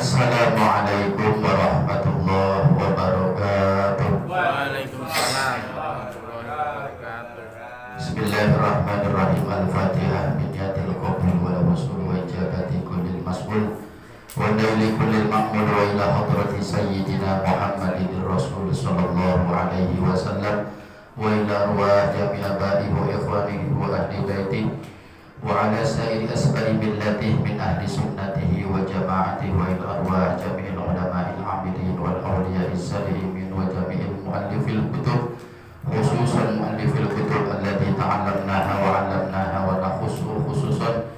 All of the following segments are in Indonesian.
Assalamualaikum warahmatullahi wabarakatuh. Waalaikumsalam warahmatullahi wabarakatuh. Bismillahirrahmanirrahim. Al-Fatihah. Binyatil qabul wal wusul wa ijabati kullil mas'ul wa naili kullil ma'mul wa ila hadrati sayyidina Muhammadin Rasul sallallahu alaihi wasallam wa ila ruwah jami'a abaihi wa ikhwanihi wa ahli baitihi wa ala sa'iri asba'i millatih min ahli sunnatihi wa jama'atihi wa ila arwah jami'il ulama'il amilin wal awliya'i salihin wa jami'il muallifil kutub khususan muallifil kutub allati ta'allamnaha wa 'allamnaha wa nakhussu khususan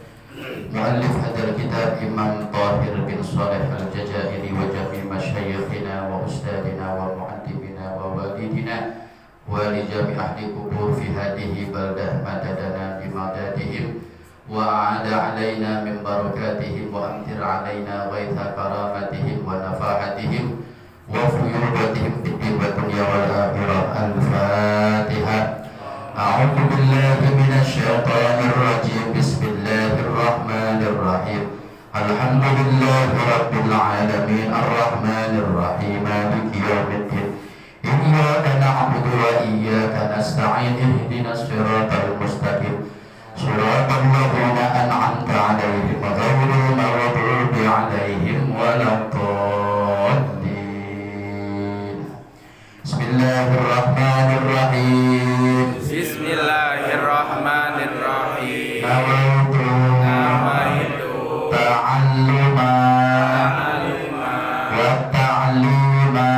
muallif hadal kitab Imam Tahir bin Saleh al-Jazairi wa jami' masyayikhina wa ustadina wa mu'addibina wa walidina wa li jami' ahli kubur fi hadihi baldah madadana bimadadihim wa a'ada alaina min barakatihim wa amtir alaina ghaitha karamatihim wa nafahatihim wa fuyudatihim fid dunya wal akhirah. Al-Fatihah. A'udzu billahi minasy syaithanir rajim. Bismillahir rahmanir rahim. Alhamdulillahi rabbil alamin arrahmanir rahim maliki yaumiddin. Iyyaka na'budu wa iyyaka nasta'in ihdinas siratal mustaqim. Shiratal ladzina an'amta 'alaihim ghairil maghdubi 'alaihim waladdallin. Bismillahirrahmanirrahim. Bismillahirrahmanirrahim. Nawaitu ta'alluma wa ta'lima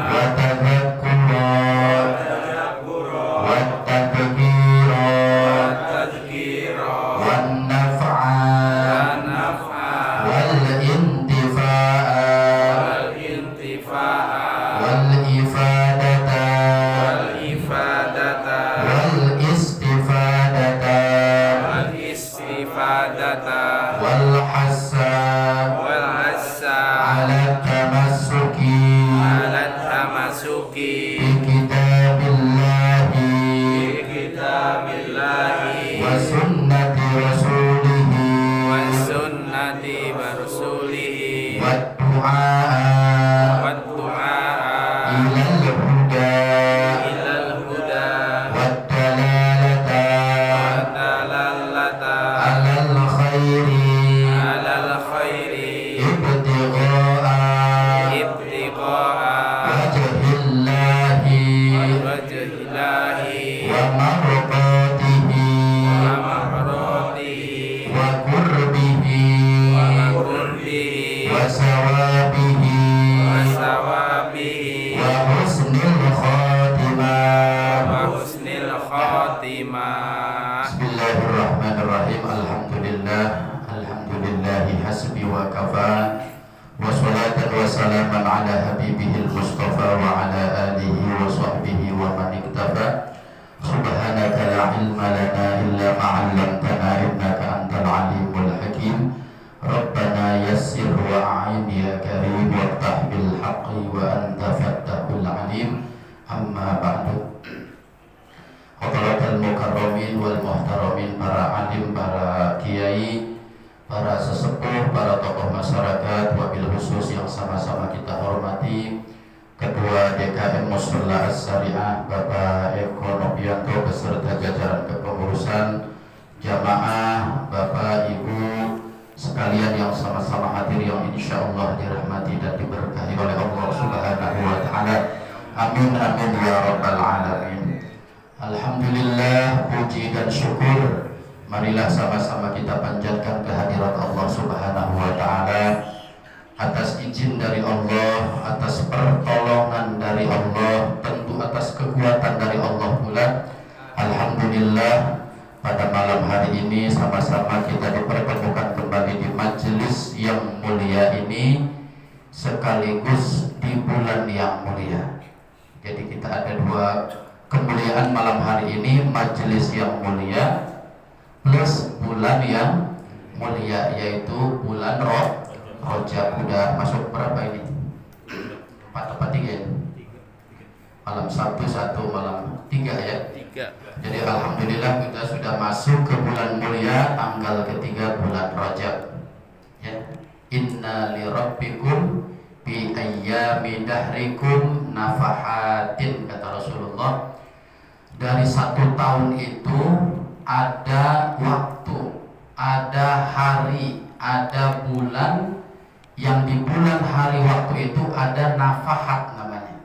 wa tadhakkura wa tadhkira wan naf'a wal intifa'a wal ifadata wal istifadata wal hassa ala tamassuki bi kitabillahi wa sunnati rasulihi wa du'a ilal huda wa dalalata alal khairi ibtigha'a wajhillahi wa mardatihi wa qurbihi wa sawabihi wa husnil khatimah. Bismillahirrahmanirrahim. Alhamdulillahi hasbi wa kafa wa salatan wa salaman ala habibihil mustafa wa ala alihi wa sahbihi wa man iktafa. Subhanaka la ilma lana illa ma 'allamtana innaka antal alimul hakim. Rabbana yassir wa a'in ya karim waftah bil haqqi wa anta fattahul alim. Amma ba'du. Hadratul mukarramin wal muhtaramin, para alim, para kiai, para sesepuh, para tokoh masyarakat, wabil khusus yang sama-sama kita hormati, Ketua DKM Mushola As-Syariah Bapak Eko Nopianto beserta jajaran kepengurusan, jamaah, Bapak Ibu sekalian yang sama-sama hadir, yang insya Allah dirahmati dan diberkahi oleh Allah Subhanahu wa Ta'ala. Amin amin ya rabbal alamin. Alhamdulillah, puji dan syukur marilah sama-sama kita panjatkan kehadirat Allah Subhanahu wa Ta'ala atas izin dari Allah, atas pertolongan dari Allah, tentu atas kekuatan dari Allah pula. Alhamdulillah, pada malam hari ini sama-sama kita dipertemukan kembali di majelis yang mulia ini, sekaligus di bulan yang mulia. Jadi kita ada dua kemuliaan malam hari ini, majelis yang mulia plus bulan yang mulia, yaitu bulan Rajab. Udah masuk berapa ini? 4 apa 3 ya? Malam Sabtu 1, malam 3 ya? 3. Jadi alhamdulillah kita sudah masuk ke bulan mulia, tanggal ketiga bulan Rajab ya. inna li rabbikum bi ayyami dahrikum nafahatin, kata Rasulullah. Dari 1 tahun itu ada waktu, ada hari, ada bulan, yang di bulan hari waktu itu ada nafahat namanya.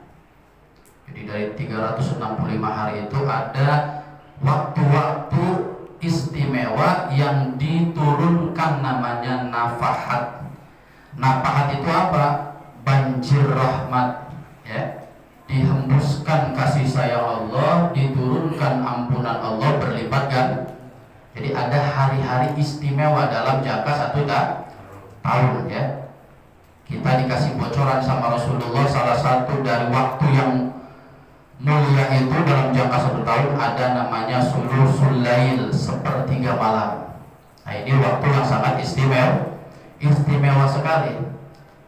Jadi dari 365 hari itu ada waktu-waktu istimewa yang diturunkan, namanya nafahat. Nafahat itu apa? Banjir rahmat, ya. Dihembuskan kasih sayang Allah, diturunkan ampunan Allah berlipat kan. Jadi ada hari-hari istimewa dalam jangka 1 tahun, ya. Kita dikasih bocoran sama Rasulullah, salah satu dari waktu yang mulia itu dalam jangka 1 tahun ada namanya sulusul lail, sepertiga malam. Nah, ini waktu yang sangat istimewa sekali.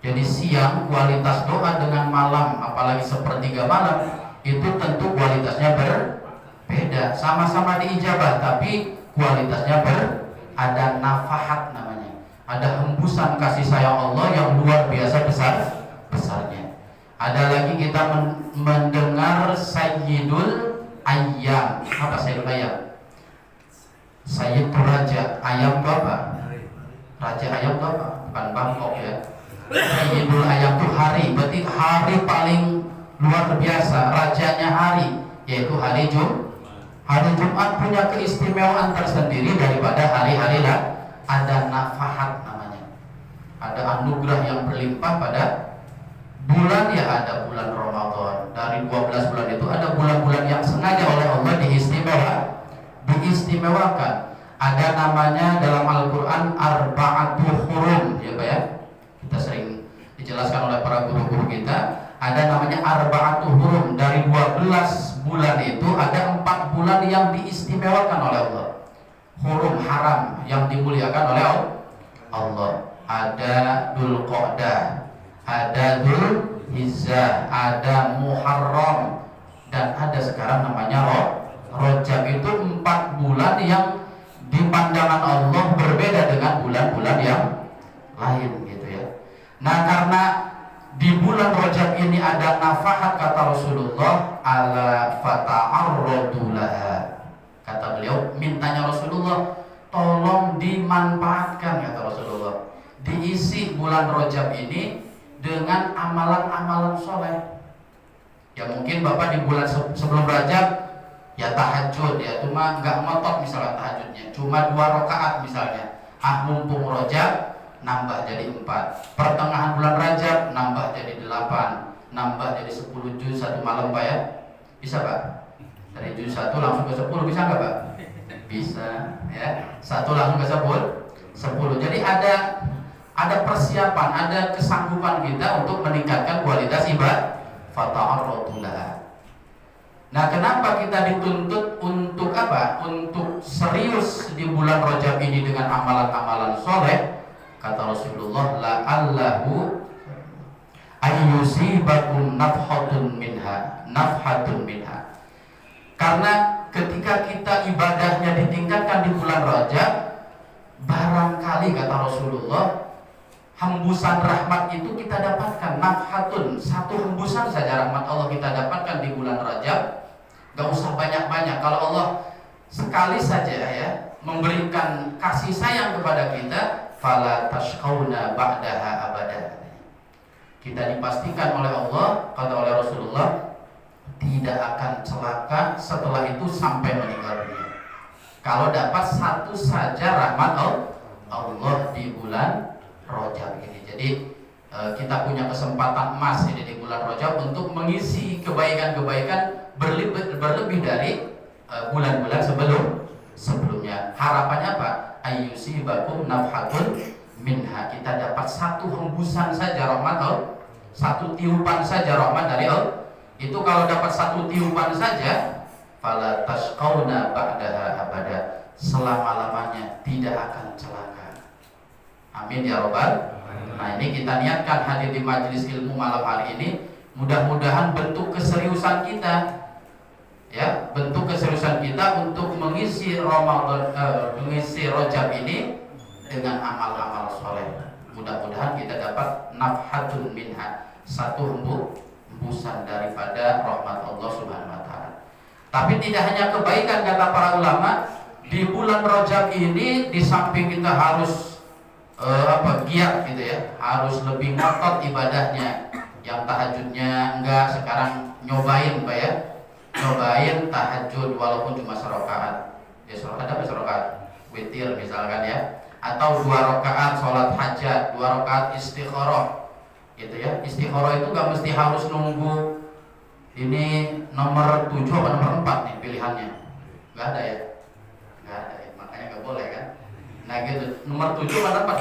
Jadi siang kualitas doa dengan malam, apalagi sepertiga malam, itu tentu kualitasnya berbeda. Sama-sama diijabah, tapi kualitasnya ada nafahat namanya. Ada hembusan kasih sayang Allah yang luar biasa besarnya. Ada lagi kita mendengar Sayyidul Ayyam. Apa Sayyidul Ayyam? Sayyidul Raja. Ayam itu apa? Raja ayam itu apa? Bukan Bangkok, ya. Sayyidul Ayyam itu hari, berarti hari paling luar biasa, rajanya hari, yaitu hari Jumat punya keistimewaan tersendiri daripada hari-hari lain. Ada nafahat namanya, ada anugerah yang berlimpah pada bulan, ya. Ada bulan Ramadan, dari 12 bulan itu ada bulan-bulan yang sengaja oleh Allah diistimewakan. Ada namanya dalam Al-Quran arba'atul hurum, ya Pak, ya. Kita sering dijelaskan oleh para guru-guru kita. Ada namanya arba'atul hurum. Dari 12 bulan itu ada 4 bulan yang diistimewakan oleh Allah. Hurum, haram, yang dimuliakan oleh Allah. Ada Dzul Qa'dah, ada Dzul Hizzah, ada Muharram, dan ada sekarang namanya Rajab. Itu 4 bulan yang di pandangan Allah berbeda dengan bulan-bulan yang lain, gitu ya. Nah, karena di bulan Rajab ini ada nafahat, kata Rasulullah, ala fata'arradu laha. Kata beliau, mintanya Rasulullah, tolong dimanfaatkan, kata Rasulullah. Diisi bulan Rajab ini dengan amalan-amalan soleh. Ya mungkin Bapak di bulan sebelum Rajab ya tahajud, ya cuma nggak ngotot misalnya tahajudnya, cuma 2 rakaat misalnya. Mumpung Rajab nambah jadi 4. Pertengahan bulan Rajab nambah jadi 8, nambah jadi 10 juz 1 malam, Pak, ya. Bisa, Pak? Dari juz 1 langsung ke 10 bisa nggak, Pak? Bisa, ya. 1 langsung ke 10. Jadi ada persiapan, ada kesanggupan kita untuk meningkatkan kualitas ibadah. Fata'arradulah. Nah, kenapa kita dituntut untuk apa? Untuk serius di bulan Rajab ini dengan amalan-amalan soleh. Kata Rasulullah, la'allahu ayyusibakum nafhatun minha. Karena ketika kita ibadahnya ditingkatkan di bulan Rajab, barangkali, kata Rasulullah, hembusan rahmat itu kita dapatkan. Nafhatun, 1 hembusan saja rahmat Allah kita dapatkan di bulan Rajab. Gak usah banyak-banyak. Kalau Allah sekali saja, ya, memberikan kasih sayang kepada kita, fala tashqauna ba'daha abada. Kita dipastikan oleh Allah, kata oleh Rasulullah, tidak akan celaka setelah itu sampai meninggal dunia. Kalau dapat 1 saja rahmat Allah di bulan Rajab ini. Jadi kita punya kesempatan emas ini di bulan Rajab untuk mengisi kebaikan-kebaikan berlebih dari bulan-bulan sebelumnya. Harapannya apa? Ayyusibakum nafhatun minha. Kita dapat 1 hembusan saja rahmat Allah, 1 tiupan saja rahmat dari Allah. Itu kalau dapat 1 tiupan saja, fala tashqauna ba'daha abada. Selama-lamanya tidak akan celaka. Amin ya robbal. Nah, ini kita niatkan hadir di majelis ilmu malam hari ini. Mudah-mudahan bentuk keseriusan kita, ya, bentuk keseriusan kita untuk mengisi Ramadan, mengisi Rajab ini dengan amal-amal soleh. mudah-mudahan kita dapat nafhatun minha, satu hembusan daripada rahmat Allah Subhanahu wa taala. Tapi tidak hanya kebaikan, kata para ulama, di bulan Rajab ini di samping kita harus giat gitu ya, harus lebih ngotot ibadahnya. Yang tahajudnya enggak, sekarang nyobain Pak ya, nyobain tahajud walaupun cuma serakaat. Ya ada serakaat witir misalkan ya, atau 2 rakaat sholat hajat, 2 rakaat istikharah gitu ya. Istikharah itu gak mesti harus nunggu ini nomor 7 atau nomor 4 nih pilihannya, gak ada ya, makanya gak boleh kan. Nah gitu, nomor 7 atau 4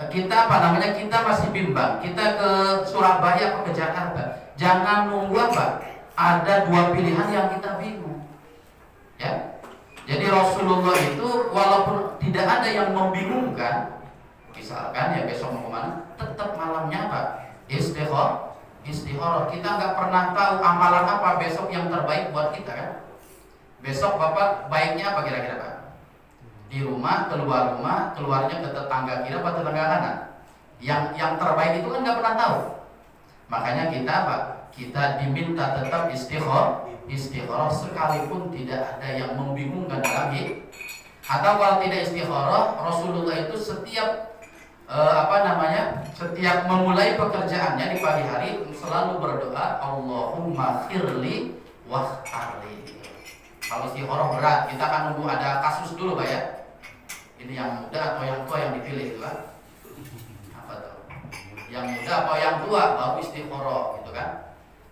kita apa namanya, kita masih bimbang, kita ke Surabaya atau ke Jakarta, jangan nunggu apa, ada 2 pilihan yang kita bingung ya. Jadi Rasulullah itu walaupun tidak ada yang membingungkan, misalkan ya besok mau kemana, tetap malamnya apa, istikharah. Kita nggak pernah tahu amalan apa besok yang terbaik buat kita kan. Besok Bapak baiknya apa kira-kira Pak? Di rumah, keluar rumah, keluarnya ke tetangga kiri atau tetangga kanan? Yang terbaik itu kan nggak pernah tahu. Makanya kita apa? Kita diminta tetap istikharah sekalipun tidak ada yang membingungkan dalam hidup. Atau kalau tidak istikharah, Rasulullah itu setiap setiap memulai pekerjaannya di pagi hari selalu berdoa, Allahumma khirli wahtarli. Kalau istikharah berat, kita akan nunggu ada kasus dulu Pak ya. Ini yang muda atau yang tua yang dipilih itu Pak? Apa tuh? Yang muda atau yang tua baru istikharah gitu kan.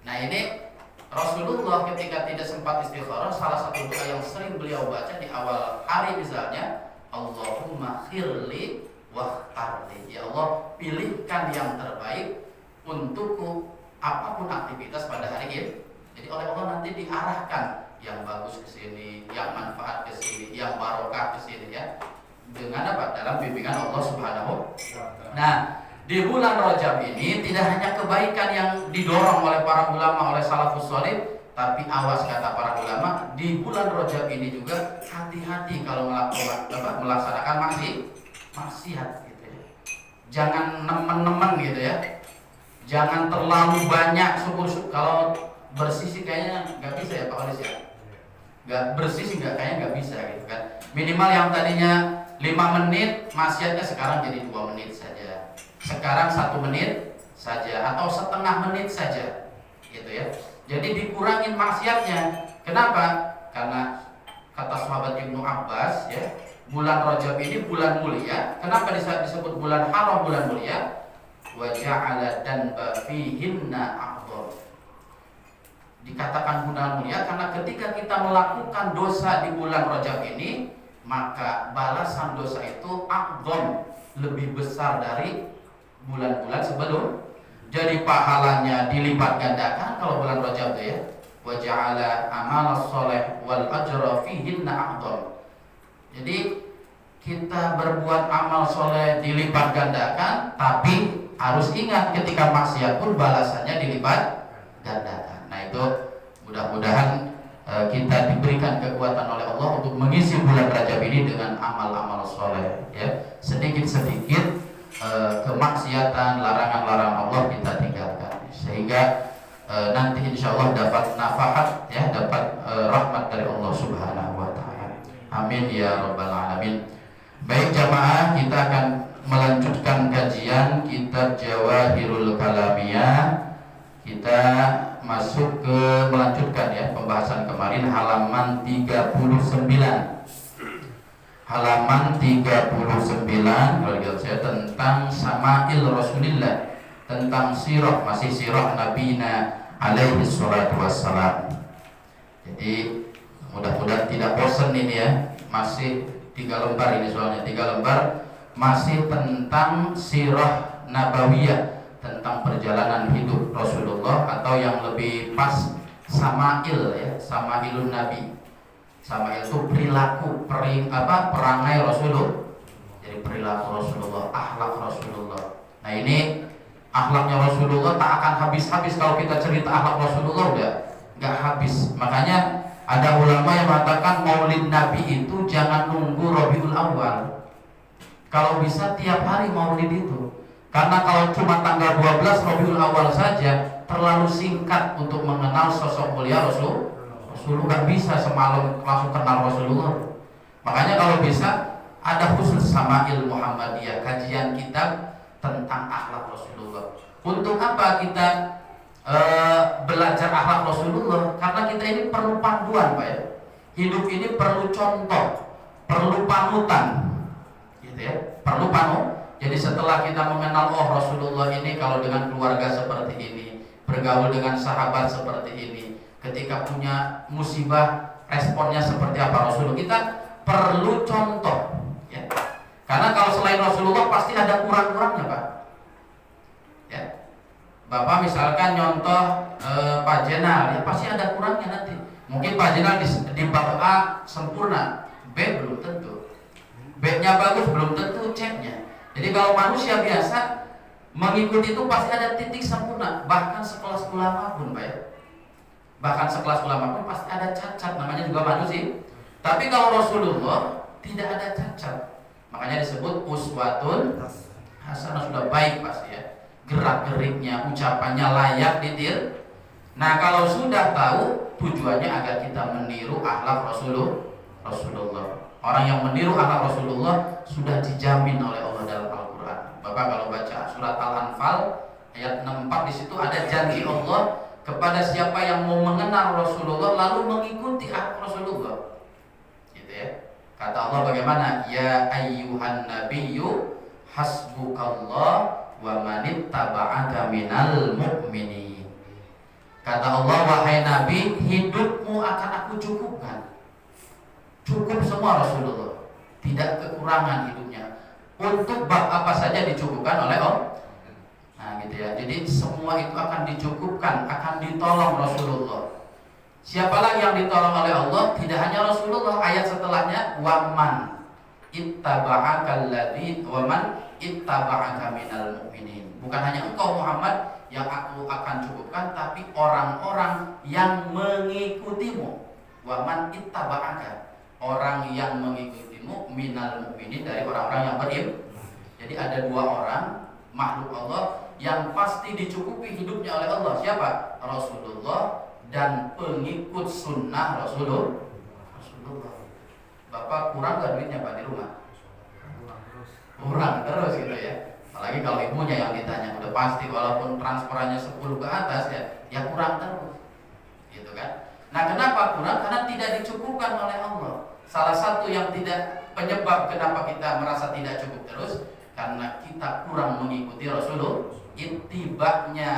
Nah ini Rasulullah ketika tidak sempat istikharah, salah satu doa yang sering beliau baca di awal hari misalnya, Allahumma khirli wahtarli. Ya Allah, pilihkan yang terbaik untukku apapun aktivitas pada hari ini. Jadi oleh Allah nanti diarahkan yang bagus ke sini, yang manfaat ke sini, yang barokah ke sini ya. Dengan apa? Dalam bimbingan Allah Subhanahu. Nah, di bulan Rajab ini tidak hanya kebaikan yang didorong oleh para ulama, oleh salafus shalih, tapi awas kata para ulama, di bulan Rajab ini juga hati-hati kalau melaksanakan maksiat gitu ya. Jangan nemen-nemen gitu ya. Jangan terlalu banyak syukur. Kalau bersih sih kayaknya nggak bisa ya Pak Olis ya. Nggak bersih sih kayaknya nggak bisa gitu kan. Minimal yang tadinya 5 menit, maksiatnya sekarang jadi 2 menit saja. Sekarang 1 menit saja atau setengah menit saja gitu ya. Jadi dikurangin maksiatnya. Kenapa? Karena kata sahabat Ibnu Abbas ya, bulan Rajab ini bulan mulia. Kenapa disebut bulan haram, bulan mulia? Wa ja'ala danba fihinna a'dhar. Dikatakan bulan mulia karena ketika kita melakukan dosa di bulan Rajab ini, maka balasan dosa itu a'dhar, lebih besar dari bulan-bulan sebelum. Jadi pahalanya dilipat gandakan kalau bulan Rajab itu ya. Wa ja'ala amalas sholih wal ajra fihinna a'dhar. Jadi kita berbuat amal soleh dilipat gandakan, tapi harus ingat ketika maksiat pun balasannya dilipat gandakan. Nah itu mudah-mudahan kita diberikan kekuatan oleh Allah untuk mengisi bulan Rajab ini dengan amal-amal soleh ya. Sedikit-sedikit kemaksiatan, larangan-larangan Allah kita tinggalkan, sehingga nanti insya Allah dapat nafahat ya, dapat rahmat dari Allah Subhanahu wa ta'ala. Amin ya rabbal alamin. Baik jamaah, kita akan melanjutkan kajian kitab Jawahirul Kalamiyah. Kita masuk ke melanjutkan ya pembahasan kemarin, halaman 39. Halaman 39 kalau lihat saya tentang Sama'il Rasulillah, tentang sirah, masih sirah Nabina alaihi salatu wassalam. Jadi mudah-mudahan tidak bosan ini ya, masih 3 lembar ini soalnya, 3 lembar masih tentang sirah nabawiyah, tentang perjalanan hidup Rasulullah, atau yang lebih pas Sama'il ya, Sama'ilun Nabi. Sama'il itu perilaku, perangai Rasulullah. Jadi perilaku Rasulullah, akhlak Rasulullah. Nah ini akhlaknya Rasulullah tak akan habis-habis kalau kita cerita akhlak Rasulullah, udah nggak habis. Makanya ada ulama yang mengatakan maulid Nabi itu jangan nunggu Rabiul Awal. Kalau bisa tiap hari maulid itu. Karena kalau cuma tanggal 12 Rabiul Awal saja terlalu singkat untuk mengenal sosok mulia Rasulullah. Gak bisa semalam langsung kenal Rasulullah. Makanya kalau bisa ada khusus sama ilmu Muhammadiyah, kajian kitab tentang akhlak Rasulullah. Untuk apa kita belajar akhlak Rasulullah? Karena kita ini perlu panduan, Pak ya. Hidup ini perlu contoh, perlu panutan, gitu ya. Perlu panutan. Jadi setelah kita mengenal Rasulullah ini kalau dengan keluarga seperti ini, bergaul dengan sahabat seperti ini, ketika punya musibah responnya seperti apa Rasulullah, kita perlu contoh ya. Karena kalau selain Rasulullah pasti ada kurang-kurangnya, Pak ya. Bapak misalkan nyontoh Pak Jenal, ya pasti ada kurangnya nanti. Mungkin Pak Jenal di bab A sempurna, B belum tentu, B-nya bagus belum tentu C-nya. Jadi kalau manusia biasa mengikuti itu pasti ada titik sempurna. Bahkan sekelas ulama pun, Pak ya. Bahkan sekelas ulama pun pasti ada cacat, namanya juga manusia. Tapi kalau Rasulullah tidak ada cacat. Makanya disebut uswatun hasanah, sudah baik pasti ya. Gerak-geriknya, ucapannya layak ditir. Nah, kalau sudah tahu tujuannya agar kita meniru akhlak Rasulullah. Orang yang meniru akhlak Rasulullah sudah dijamin oleh Allah dalam Al-Quran. Bapak kalau baca surat Al-Anfal ayat 64, di situ ada janji Allah kepada siapa yang mau mengenal Rasulullah lalu mengikuti akhlak Rasulullah. Gitu ya. Kata Allah bagaimana? Ya ayyuhan nabiyyu hasbukallah wa manittaba'aka minal mu'minin. Kata Allah, wahai Nabi, hidupmu akan aku cukupkan. Cukup semua Rasulullah, tidak kekurangan hidupnya. Untuk bab apa saja dicukupkan oleh Allah. Nah gitu ya. Jadi semua itu akan dicukupkan, akan ditolong Rasulullah. Siapa lagi yang ditolong oleh Allah? Tidak hanya Rasulullah. Ayat setelahnya waman ittaba'aka alladzi waman ittaba'aka minal mu'minin. Bukan hanya engkau Muhammad yang aku akan cukupkan, tapi orang-orang yang mengikutimu. Waman ittaba'aka, orang yang mengikutimu minal mu'minin, dari orang-orang yang beriman. Jadi ada dua orang makhluk Allah yang pasti dicukupi hidupnya oleh Allah. Siapa? Rasulullah dan pengikut sunnah Rasulullah. Bapak kurang gak duitnya Pak di rumah? Kurang terus gitu ya. Apalagi kalau ibunya yang ditanya, udah pasti walaupun transferannya 10 ke atas ya kurang terus. Gitu kan? Nah, kenapa kurang? Karena tidak dicukupkan oleh Allah. Salah satu yang tidak penyebab kenapa kita merasa tidak cukup terus, karena kita kurang mengikuti Rasulullah. Ittiba'nya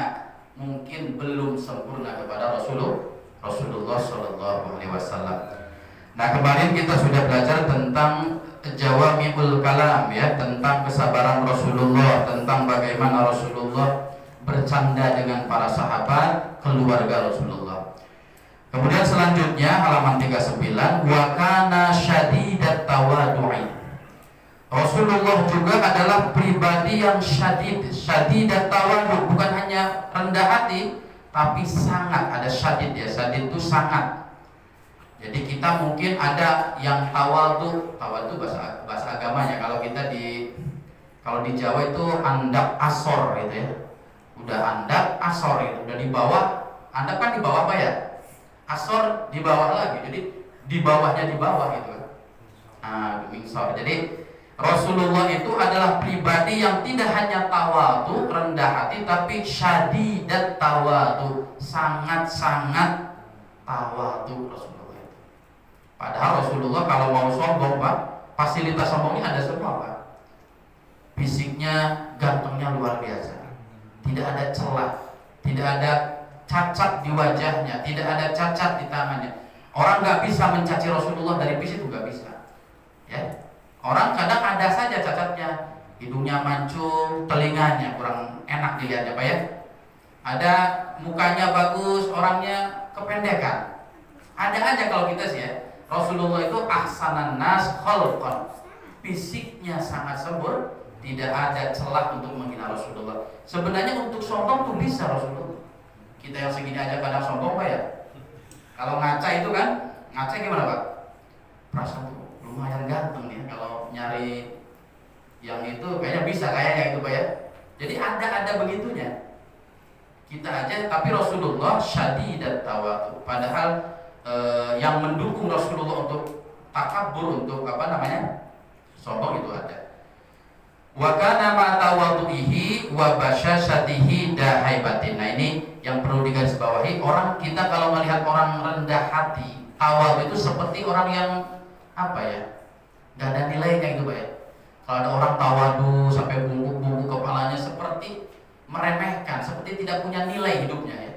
mungkin belum sempurna kepada Rasulullah Shallallahu Alaihi Wasallam. Nah, kemarin kita sudah belajar tentang jawami'ul kalam ya, tentang kesabaran Rasulullah, tentang bagaimana Rasulullah bercanda dengan para sahabat, keluarga Rasulullah. Kemudian selanjutnya halaman 39, wa kana syadidat tawadu'i. Rasulullah juga adalah pribadi yang syadidat tawadu, bukan hanya rendah hati, tapi sangat, ada syadid ya, syadid itu sangat. Jadi kita mungkin ada yang tawadu bahasa agamanya. Kalau kita kalau di Jawa itu andap asor gitu ya. Udah andap asor itu, udah di bawah. Andap kan di bawah apa ya? Asor di bawah lagi. Jadi di bawahnya di bawah gitu kan. Mingsor. Jadi Rasulullah itu adalah pribadi yang tidak hanya tawadu, rendah hati, tapi syadidat tawadu, sangat-sangat tawadu Rasulullah. Padahal Rasulullah kalau mau sombong Pak, fasilitas sombongnya ada semua Pak. Fisiknya, gantengnya luar biasa, tidak ada celah, tidak ada cacat di wajahnya, tidak ada cacat di tangannya. Orang nggak bisa mencaci Rasulullah dari fisik itu nggak bisa. Ya, orang kadang ada saja cacatnya, hidungnya mancung, telinganya kurang enak dilihatnya Pak ya. Ada mukanya bagus, orangnya kependekan. Ada aja kalau kita sih ya. Rasulullah itu ahsanan nas khalqan, fisiknya sangat sempurna, tidak ada celah untuk menghina Rasulullah. Sebenarnya untuk sombong tuh bisa Rasulullah. Kita yang segini aja kadang sombong Pak ya. Kalau ngaca itu kan, ngaca gimana Pak? Perasaan tuh lumayan ganteng nih kalau nyari Yang itu kayaknya bisa kayaknya itu Pak ya. Jadi ada begitunya. Kita aja, tapi Rasulullah syadidat tawadu. Padahal yang mendukung Rasulullah untuk takabur, untuk apa namanya, sombong itu ada. Wa kana ma tawadhuhi wa basyasyatihi dahaibatin. Nah ini yang perlu digarisbawahi. Orang kita kalau melihat orang rendah hati, tawadhu itu seperti orang yang apa ya, nggak ada nilainya gitu Pak ya. Kalau ada orang tawadhu sampai bungkuk-bungkuk kepalanya, seperti meremehkan, seperti tidak punya nilai hidupnya ya.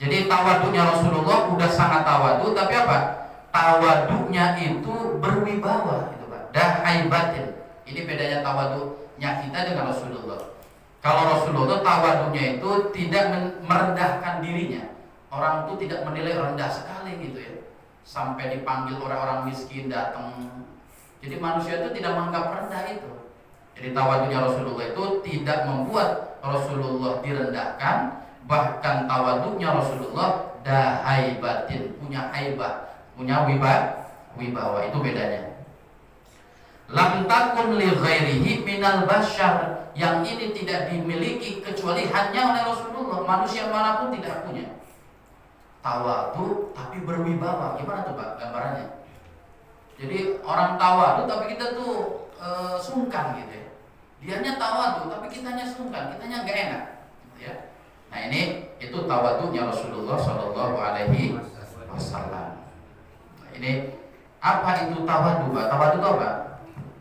Jadi tawadunya Rasulullah udah sangat tawadu, tapi apa? Tawadunya itu berwibawa gitu Pak. Dahaibatin. Ini bedanya tawadunya kita dengan Rasulullah. Kalau Rasulullah tawadunya itu tidak merendahkan dirinya. Orang itu tidak menilai rendah sekali gitu ya. Sampai dipanggil orang-orang miskin datang. Jadi manusia itu tidak menganggap rendah itu. Jadi tawadunya Rasulullah itu tidak membuat Rasulullah direndahkan, bahkan tawadunya Rasulullah dahaibatin, punya haibah, punya wibawa, itu bedanya. Lam takun li ghairihi minal basyar, yang ini tidak dimiliki kecuali hanya oleh Rasulullah. Manusia manapun tidak punya. Tawadu tapi berwibawa. Gimana tuh Pak gambarannya? Jadi orang tawadu tapi kita tuh sungkan gitu ya. Dianya tawadu tapi kitanya sungkan, kitanya nggak enak gitu ya. Nah ini itu tawadunya Rasulullah Shallallahu Alaihi Wasallam. Nah, ini apa itu tawadu Pak? Tawadu itu apa?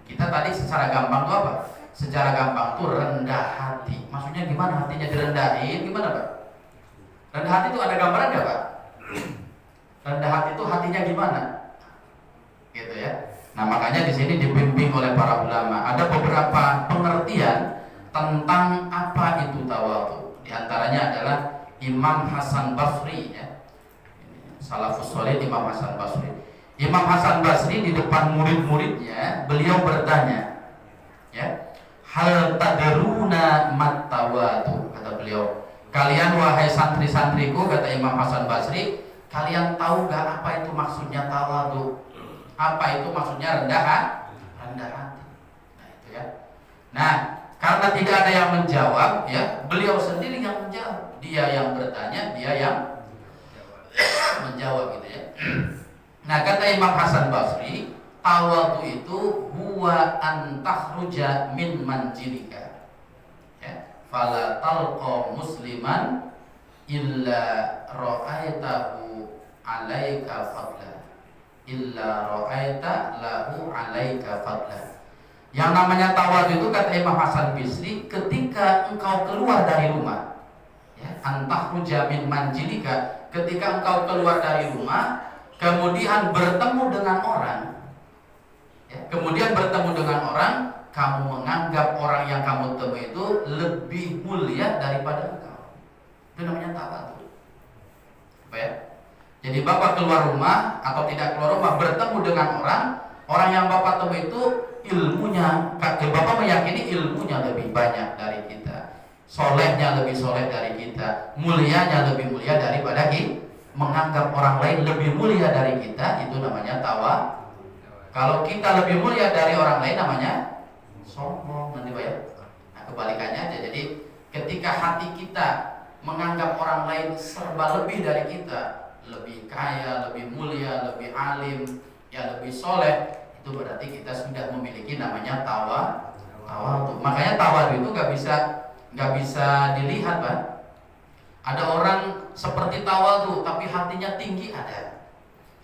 Kita tadi secara gampang itu apa? Secara gampang itu rendah hati. Maksudnya gimana hatinya direndahin? Gimana Pak? Rendah hati itu ada gambaran nggak Pak? Rendah hati itu hatinya gimana? Gitu ya. Nah makanya di sini dibimbing oleh para ulama. Ada beberapa pengertian tentang apa itu tawadhu. Di antaranya adalah Imam Hasan Basri ya. Salafus Shalih Imam Hasan Basri. Imam Hasan Basri di depan murid-muridnya beliau bertanya, ya, hal tadruna mat tawadhu, kata beliau. Kalian wahai santri-santriku, kata Imam Hasan Basri, kalian tahu gak apa itu maksudnya tawadhu? Apa itu maksudnya rendah hati? Nah itu ya. Nah karena tidak ada yang menjawab ya, beliau sendiri yang menjawab. Dia yang bertanya, dia yang menjawab gitu ya. Nah kata Imam Hasan Basri, tawadhu itu huwa an takhruja min manjilika ya, fala talqa musliman illa ra'aitahu alaika fadla, illa ra'aita lahu alaika fadla. Yang namanya tawadhu itu kata Imam Hasan Basri, ketika engkau keluar dari rumah ya, antah rujamin manjilika, ketika engkau keluar dari rumah kemudian bertemu dengan orang ya, kemudian bertemu dengan orang, kamu menganggap orang yang kamu temui itu lebih mulia daripada engkau, itu namanya tawadhu. Apa ya? Jadi Bapak keluar rumah atau tidak keluar rumah bertemu dengan orang yang Bapak temui itu ilmunya, Bapak meyakini ilmunya lebih banyak dari kita, solehnya lebih soleh dari kita, mulianya lebih mulia daripada kita, menganggap orang lain lebih mulia dari kita, itu namanya tawadhu. Kalau kita lebih mulia dari orang lain namanya sombong nanti Pak ya. Nah kebalikannya aja. Jadi ketika hati kita menganggap orang lain serba lebih dari kita, lebih kaya, lebih mulia, lebih alim, ya lebih soleh, itu berarti kita sudah memiliki namanya tawadhu. Makanya tawadhu itu nggak bisa dilihat Pak. Ada orang seperti tawadhu tapi hatinya tinggi, ada.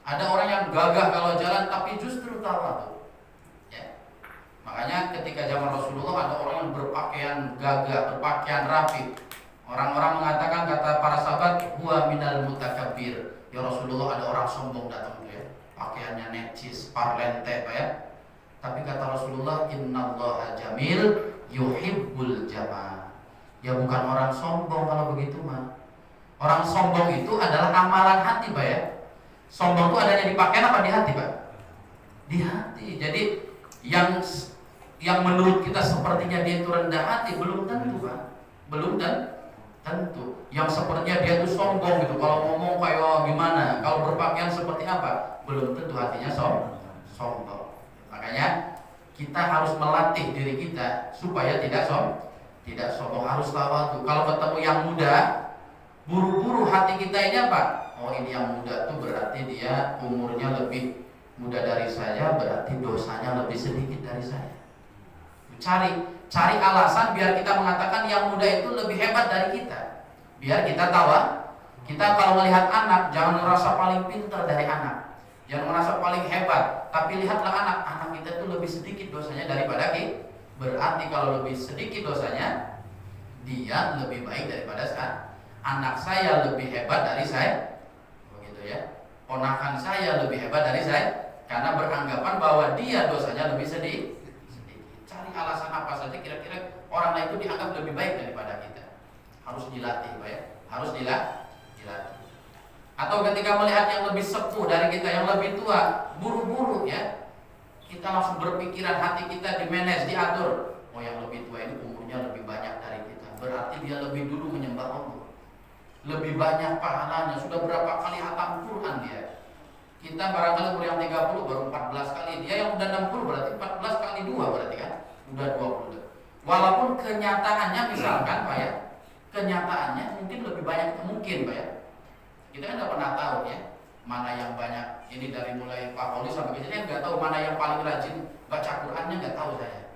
Ada orang yang gagah kalau jalan tapi justru tawadhu. Ya. Makanya ketika zaman Rasulullah ada orang yang berpakaian gagah, berpakaian rapi. Orang-orang mengatakan, kata para sahabat, huwa minal mutakabbir. Ya Rasulullah, ada orang sombong datang tuh ya, pakaiannya necis, parlente Pak ya. Tapi kata Rasulullah, innallaha jamil yuhibbul jamal. Ya bukan orang sombong kalau begitu mah. Orang sombong itu adalah amalan hati Pak ya. Sombong itu adanya di pakaian apa di hati Pak? Di hati. Jadi yang menurut kita sepertinya dia itu rendah hati belum tentu Pak. Belum tentu. Yang sepertinya dia itu sombong gitu. Kalau ngomong kayak gimana, kalau berpakaian seperti apa, belum tentu hatinya sombong. Makanya Kita harus melatih diri kita supaya tidak sombong, harus tawadhu. Kalau ketemu yang muda, buru-buru hati kita ini apa? Oh, ini yang muda tuh berarti dia umurnya lebih muda dari saya, berarti dosanya lebih sedikit dari saya. Cari alasan biar kita mengatakan yang muda itu lebih hebat dari kita. Biar kita tahu, kita kalau melihat anak jangan merasa paling pintar dari anak. Jangan merasa paling hebat, tapi lihatlah anak kita itu lebih sedikit dosanya daripada kita. Berarti kalau lebih sedikit dosanya, dia lebih baik daripada saya. Anak saya lebih hebat dari saya, begitu ya. Ponakan saya lebih hebat dari saya, karena beranggapan bahwa dia dosanya lebih sedikit. Cari alasan apa saja kira-kira orang lain itu dianggap lebih baik daripada kita. Harus dilatih, Pak ya. Harus dilatih. Atau ketika melihat yang lebih sepuh dari kita, yang lebih tua, buru-buru ya, kita langsung berpikiran, hati kita dimanage, diatur. Oh, yang lebih tua ini umurnya lebih banyak dari kita, berarti dia lebih dulu menyembah Allah, lebih banyak pahalanya, sudah berapa kali hatam Quran dia. Kita barangkali umur yang 30 baru 14 kali, dia yang udah 60 berarti 14 kali 2 berarti kan, udah 20. Walaupun kenyataannya misalkan Pak ya, kenyataannya mungkin lebih banyak, mungkin Pak ya. Kita kan nggak pernah tahu ya, mana yang banyak. Ini dari mulai Pak Poli sampai ke sini nggak tahu mana yang paling rajin baca Qurannya, nggak tahu saya.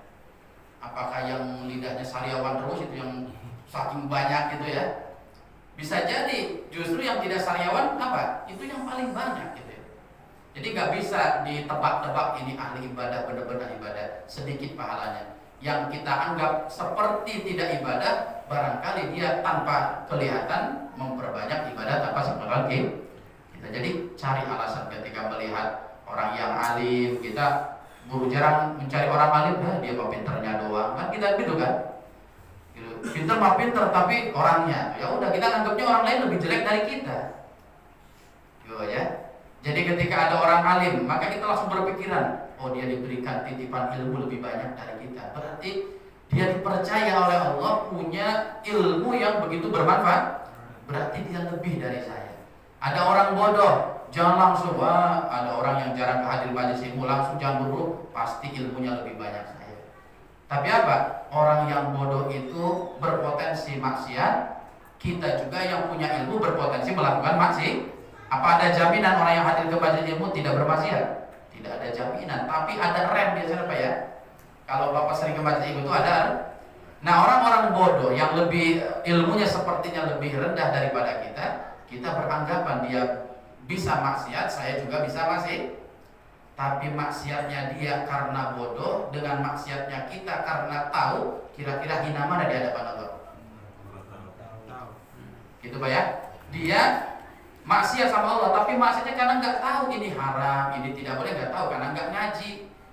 Apakah yang lidahnya sariawan terus itu yang saking banyak gitu ya? Bisa jadi justru yang tidak sariawan apa? Itu yang paling banyak gitu ya. Jadi nggak bisa ditebak-tebak ini ahli ibadah, benar-benar ibadah, sedikit pahalanya. Yang kita anggap seperti tidak ibadah, barangkali dia tanpa kelihatan memperbanyak ibadah tanpa sebenarnya kita. Jadi cari alasan ketika melihat orang yang alim, kita jarang mencari orang alim, dia mah pinternya doang, kan kita gitu kan. Pinter mah pinter tapi orangnya, ya udah kita anggapnya orang lain lebih jelek dari kita. Yo ya. Jadi ketika ada orang alim, maka kita langsung berpikiran, oh dia diberikan titipan ilmu lebih banyak dari kita. Berarti dia dipercaya oleh Allah punya ilmu yang begitu bermanfaat. Berarti dia lebih dari saya. Ada orang bodoh, jangan langsung, wah ada orang yang jarang hadir majelis ilmu, langsung jangan buru, pasti ilmunya lebih banyak saya. Tapi apa? Orang yang bodoh itu berpotensi maksiat, kita juga yang punya ilmu berpotensi melakukan maksiat. Apa ada jaminan orang yang hadir ke majelis ilmu tidak bermaksiat? Tidak ada jaminan, tapi ada rem biasanya Pak ya. Kalau Bapak sering ke majelis ilmu itu ada. Nah, orang-orang bodoh yang lebih ilmunya sepertinya lebih rendah daripada kita beranggapan dia bisa maksiat, saya juga bisa maksiat. Tapi maksiatnya dia karena bodoh, dengan maksiatnya kita karena tahu, kira-kira hina mana di hadapan Allah? Gitu Pak ya. Dia maksiat sama Allah, tapi maksiatnya karena nggak tahu ini haram, ini tidak boleh, nggak tahu karena nggak ngaji,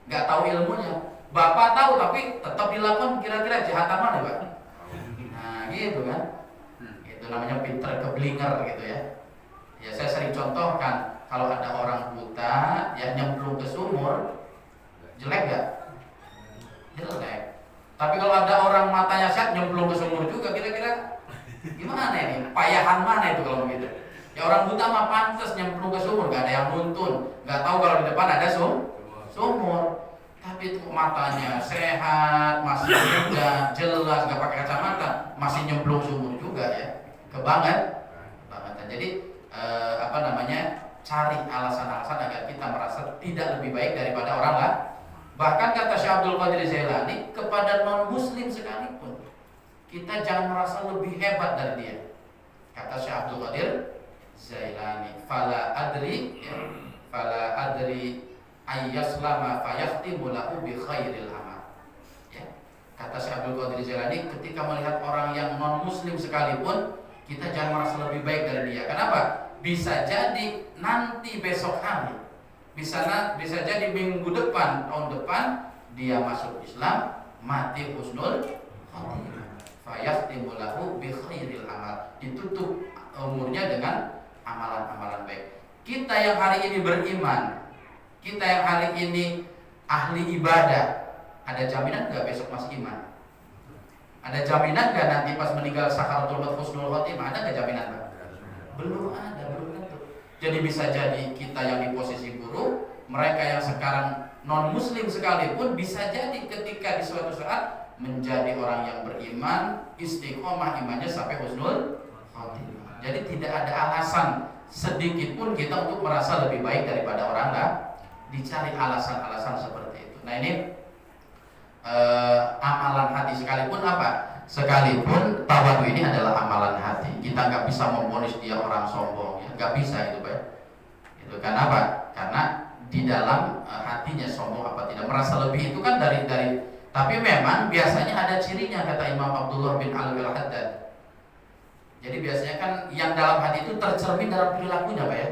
nggak tahu ilmunya. Bapak tahu tapi tetap dilakukan, kira-kira jahatan mana Pak? Nah gitu kan, itu namanya pinter keblinger gitu ya. Ya saya sering contohkan, kalau ada orang buta yang nyemplung ke sumur, jelek gak? Jelek. Tapi kalau ada orang matanya sehat nyemplung ke sumur juga, kira-kira gimana ini? Payahan mana itu kalau begitu? Ya orang buta mah pantas nyemplung ke sumur, gak ada yang nuntun, gak tahu kalau di depan ada sumur. Tapi itu matanya sehat, masih muda, jelas, gak pakai kacamata, masih nyemplung sumur juga ya. Kebangetan. Jadi cari alasan-alasan agar kita merasa tidak lebih baik daripada orang lain. Bahkan kata Syekh Abdul Qadir Jailani, kepada non-muslim sekalipun kita jangan merasa lebih hebat dari dia. Kata Syekh Abdul Qadir Jailani, fala adri ayyaslama fayahtimu lahu bi khairil amal. Ya. Kata Syekh Abdul Qadir Jailani, ketika melihat orang yang non-muslim sekalipun, kita jangan merasa lebih baik dari dia. Kenapa? Bisa jadi nanti besok hari, bisa jadi minggu depan, tahun depan dia masuk Islam, mati husnul khatimah. Fayahtimu lahu bi khairil amal. Ditutup umurnya dengan amalan-amalan baik. Kita yang hari ini beriman, kita yang hari ini ahli ibadah, ada jaminan nggak besok masih iman? Ada jaminan nggak nanti pas meninggal sakaratul maut husnul khotimah? Ada nggak jaminan Pak? Belum ada, belum tentu. Jadi bisa jadi kita yang di posisi buruk, mereka yang sekarang non muslim sekalipun bisa jadi ketika di suatu saat menjadi orang yang beriman, istiqomah imannya sampai husnul khotimah. Jadi tidak ada alasan sedikit pun kita untuk merasa lebih baik daripada orang lain. Dicari alasan-alasan seperti itu. Nah ini amalan hati sekalipun apa? Sekalipun tawadu ini adalah amalan hati. Kita nggak bisa memvonis dia orang sombong, ya nggak bisa itu, Pak. Itu karena apa? Karena di dalam hatinya sombong apa tidak, merasa lebih itu kan dari tapi memang biasanya ada cirinya, kata Imam Abdullah bin Alwi al-Haddad. Jadi biasanya kan yang dalam hati itu tercermin dalam perilakunya, Pak ya.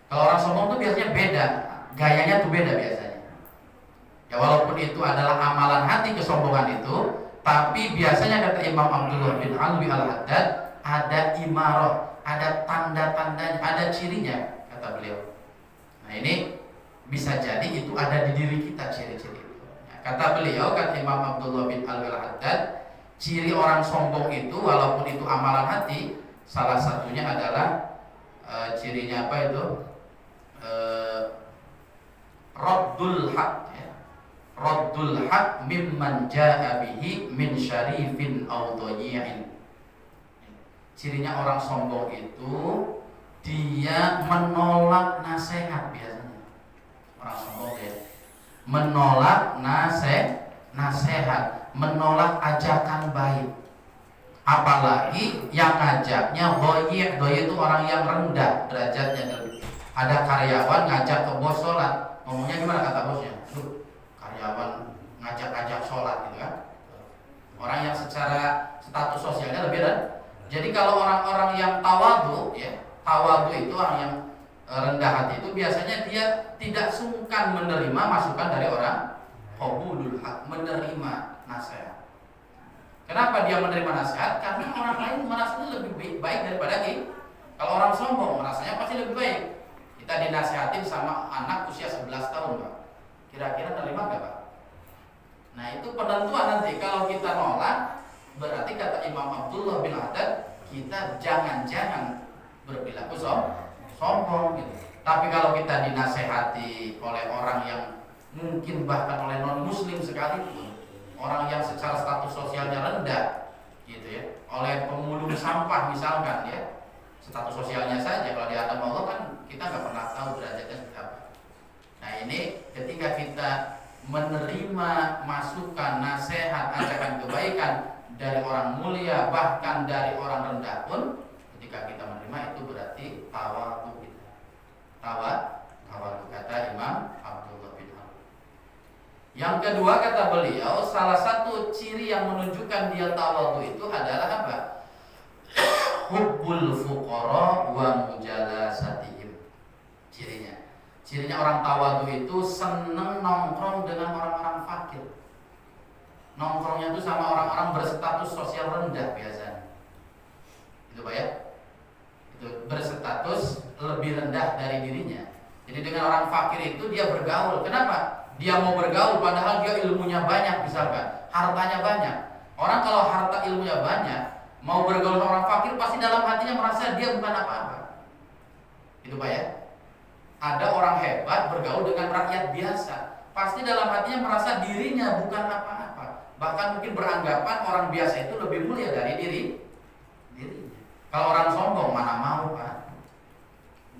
Kalau orang sombong itu biasanya beda, gayanya tuh beda biasanya. Ya walaupun itu adalah amalan hati kesombongan itu, tapi biasanya kata Imam Abdullah bin Alwi al-Haddad ada imarah, ada tanda-tandanya, ada cirinya, kata beliau. Nah ini bisa jadi itu ada di diri kita ciri-ciri itu. Kata beliau, kata Imam Abdullah bin Alwi al-Haddad, ciri orang sombong itu walaupun itu amalan hati, salah satunya adalah cirinya apa itu? Raddul haq, ya. Raddul haq mimman jaa bihi min syarifin aw dhayyin. Cirinya orang sombong itu dia menolak nasihat biasanya. Orang sombong ya menolak nasihat, menolak ajakan baik. Apalagi yang ngajaknya dhayyi itu orang yang rendah derajatnya. Ada karyawan ngajak ke bos sholat, ngomongnya gimana kata bosnya? Karyawan ngajak sholat gitu kan. Orang yang secara status sosialnya lebih rendah. Jadi kalau orang-orang yang tawadu, ya, tawadu itu orang yang rendah hati itu biasanya dia tidak sungkan menerima masukan dari orang, qabulul haq, menerima nasihat. Kenapa dia menerima nasihat? Karena orang lain merasanya lebih baik daripada kita. Kalau orang sombong merasanya pasti lebih baik. Kita dinasihatin sama anak usia 11 tahun, Pak. Kira-kira terima nggak, Pak? Nah itu penentuan nanti. Kalau kita nolak, berarti kata Imam Abdullah bin Haddad, kita jangan-jangan berperilaku sombong gitu. Tapi kalau kita dinasehati oleh orang yang mungkin bahkan oleh non muslim sekalipun, orang yang secara status sosialnya rendah gitu ya, oleh pemulung sampah misalkan ya, status sosialnya saja kalau di hadapan Allah kan kita nggak pernah tahu derajatnya seperti apa. Nah ini ketika kita menerima masukan, nasihat, ajakan kebaikan dari orang mulia bahkan dari orang rendah pun, ketika kita menerima itu berarti tawadu kita. Tawadu kata Imam Abdullah bin Alwi. Yang kedua kata beliau, salah satu ciri yang menunjukkan dia tawadu itu adalah apa? Hubbul fuqara wa mujalasatihim. Cirinya orang tawadu itu seneng nongkrong dengan orang-orang fakir. Nongkrongnya itu sama orang-orang berstatus sosial rendah biasanya. Itu Pak ya? Itu berstatus lebih rendah dari dirinya. Jadi dengan orang fakir itu dia bergaul. Kenapa? Dia mau bergaul padahal dia ilmunya banyak misalkan, hartanya banyak. Orang kalau harta ilmunya banyak, mau bergaul dengan orang fakir pasti dalam hatinya merasa dia bukan apa-apa. Itu Pak ya? Ada orang hebat bergaul dengan rakyat biasa, pasti dalam hatinya merasa dirinya bukan apa-apa. Bahkan mungkin beranggapan orang biasa itu lebih mulia dari dirinya. Kalau orang sombong mana mau, Pak?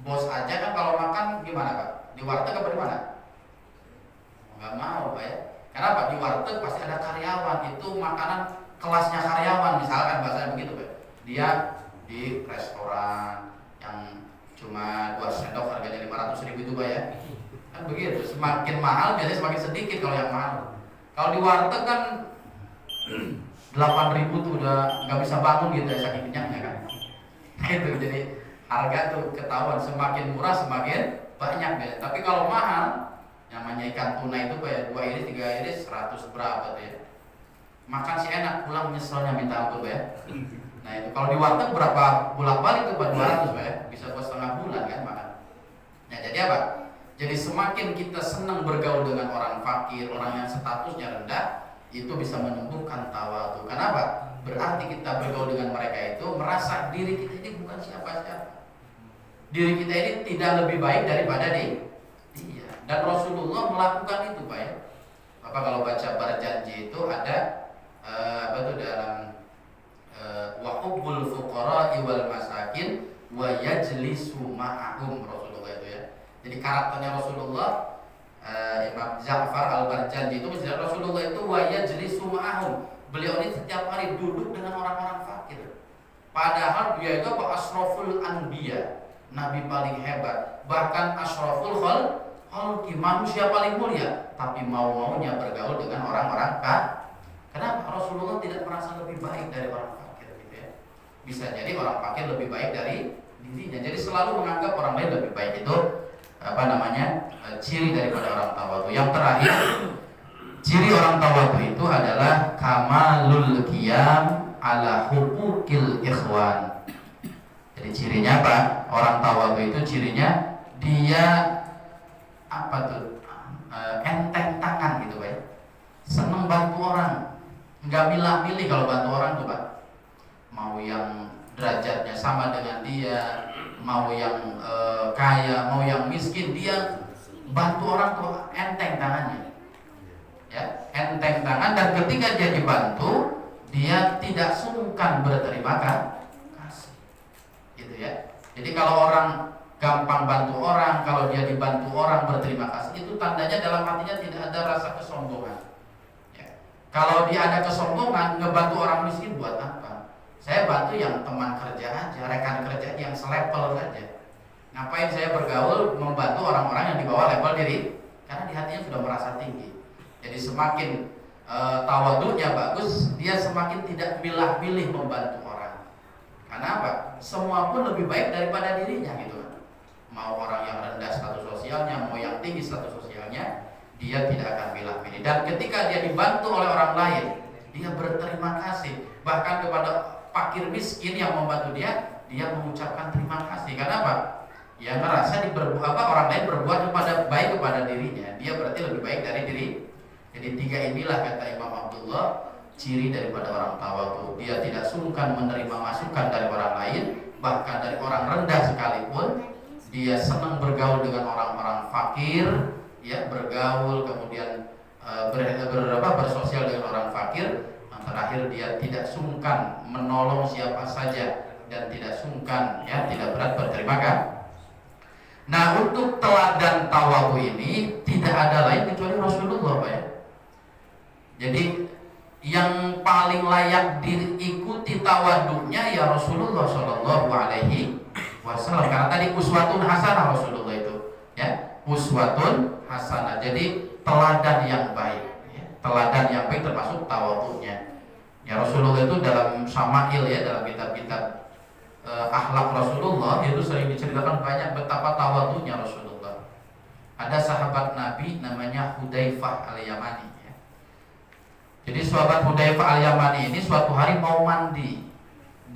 Bos aja kan kalau makan gimana, Pak? Di warteg apa di mana? Nggak mau, Pak ya. Kenapa? Di warteg pasti ada karyawan, itu makanan kelasnya karyawan misalkan bahasanya begitu, Pak. Dia di restoran yang cuma 2 sendok harganya 500.000 itu, Pak ya. Kan begitu, semakin mahal biasanya semakin sedikit kalau yang mahal. Kalau di warteg kan 8.000 tuh udah nggak bisa bangun gitu ya, saking kenyangnya kan. Itu jadi harga tuh ketahuan, semakin murah semakin banyak ya. Tapi kalau mahal, namanya ikan tuna itu kayak 2 iris 3 iris 100 berapa tuh ya. Makan sih enak, pulang nyeselnya minta ampun ya. Nah itu kalau di warteg berapa bolak-balik tuh Pak, 200 Pak ya, bisa buat setengah bulan kan makan. Nah jadi apa? Jadi semakin kita senang bergaul dengan orang fakir, orang yang statusnya rendah, itu bisa menumbuhkan tawadu. Kenapa? Berarti kita bergaul dengan mereka itu merasa diri kita ini bukan siapa-siapa. Diri kita ini tidak lebih baik daripada dia. Dan Rasulullah melakukan itu, Pak ya. Apa kalau baca berjanji itu ada apa itu dalam wa hubbul fuqara'i wal masakin wa yajlisu ma'ahum, Rasulullah itu ya. Jadi karakternya Rasulullah, Imam Ja'far Al-Barjanji itu menjelaskan Rasulullah itu wa yajlisu ma'ahum. Beliau ini setiap hari duduk dengan orang-orang fakir. Padahal dia itu asroful anbiya, nabi paling hebat, bahkan asroful khalqi, manusia paling mulia, tapi mau-maunya bergaul dengan orang-orang kaya. Kenapa? Rasulullah tidak merasa lebih baik dari orang fakir gitu ya. Bisa jadi orang fakir lebih baik dari dirinya. Jadi selalu menganggap orang lain lebih baik. Itu ciri daripada orang tawadhu. Yang terakhir, ciri orang tawadhu itu adalah kamalul qiyam ala huquqil ikhwan. Jadi cirinya apa? Orang tawadhu itu cirinya dia enteng tangan gitu, Pak. Seneng bantu orang. Nggak milah-milih kalau bantu orang tuh, Pak. Mau yang derajatnya sama dengan dia, mau yang kaya, mau yang miskin, dia bantu orang tuh enteng tangannya. Ya, enteng tangan, dan ketika dia dibantu, dia tidak sungkan berterima kasih. Gitu ya. Jadi kalau orang gampang bantu orang, kalau dia dibantu orang berterima kasih, itu tandanya dalam hatinya tidak ada rasa kesombongan. Kalau dia ada kesombongan, ngebantu orang miskin buat apa? Saya bantu yang teman kerja aja, rekan kerja yang selevel saja. Ngapain saya bergaul membantu orang-orang yang di bawah level diri? Karena di hatinya sudah merasa tinggi. Jadi semakin tawadhunya bagus, dia semakin tidak milah-milih membantu orang. Karena apa? Semua pun lebih baik daripada dirinya gitu kan. Mau orang yang rendah status sosialnya, mau yang tinggi status sosialnya, dia tidak akan milah-milih. Dan ketika dia dibantu oleh orang lain, dia berterima kasih. Bahkan kepada fakir miskin yang membantu dia mengucapkan terima kasih. Karena apa? Ya ngerasa orang lain berbuat baik kepada dirinya, dia berarti lebih baik dari diri. Jadi tiga inilah, kata Imam Abdullah, ciri daripada orang tawadhu. Dia tidak sungkan menerima masukan dari orang lain, bahkan dari orang rendah sekalipun. Dia senang bergaul dengan orang-orang fakir, ya, bergaul, kemudian bersosial dengan orang fakir. Yang terakhir, dia tidak sungkan menolong siapa saja dan tidak sungkan, ya, tidak berat berterima kasih. Nah, untuk teladan tawadhu ini tidak ada lain kecuali Rasulullah, Pak ya. Jadi yang paling layak diikuti tawadhunya ya Rasulullah Shallallahu Alaihi Wasallam. Karena tadi uswatun hasanah Rasulullah itu, ya, uswatun hasanah. Jadi teladan yang baik, ya. Teladan yang baik termasuk tawadhunya. Ya, Rasulullah itu dalam Syama'il, ya, dalam kitab-kitab akhlak Rasulullah itu sering diceritakan banyak betapa tawadhunya Rasulullah. Ada sahabat Nabi namanya Hudzaifah Al-Yamani, ya. Jadi sahabat Hudzaifah Al-Yamani ini suatu hari mau mandi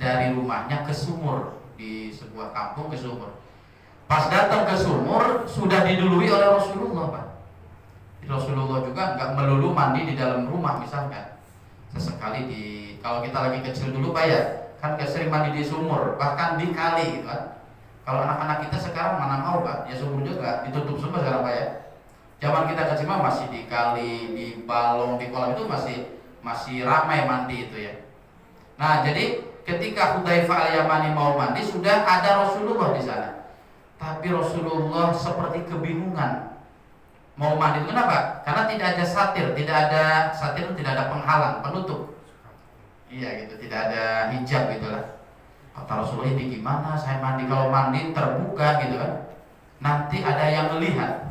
dari rumahnya ke sumur, di sebuah kampung ke sumur. Pas datang ke sumur sudah didului oleh Rasulullah, Pak. Rasulullah juga nggak melulu mandi di dalam rumah misalkan. Sesekali kalau kita lagi kecil dulu, Pak ya, kan sering mandi di sumur, bahkan di kali gitu kan. Kalau anak-anak kita sekarang mana mau, Pak, ya sumur juga ditutup semua sekarang, Pak ya. Zaman kita kecil mah masih di kali, di balong, di kolam itu masih ramai mandi itu ya. Nah, jadi ketika Hudzaifah Al-Yamani mau mandi, sudah ada Rasulullah di sana. Tapi Rasulullah seperti kebingungan mau mandi. Kenapa? Karena tidak ada satir, tidak ada penghalang, penutup. Iya gitu, tidak ada hijab gitulah. Kata Rasulullah, ini gimana saya mandi? Kalau mandi terbuka gitu kan, nanti ada yang melihat.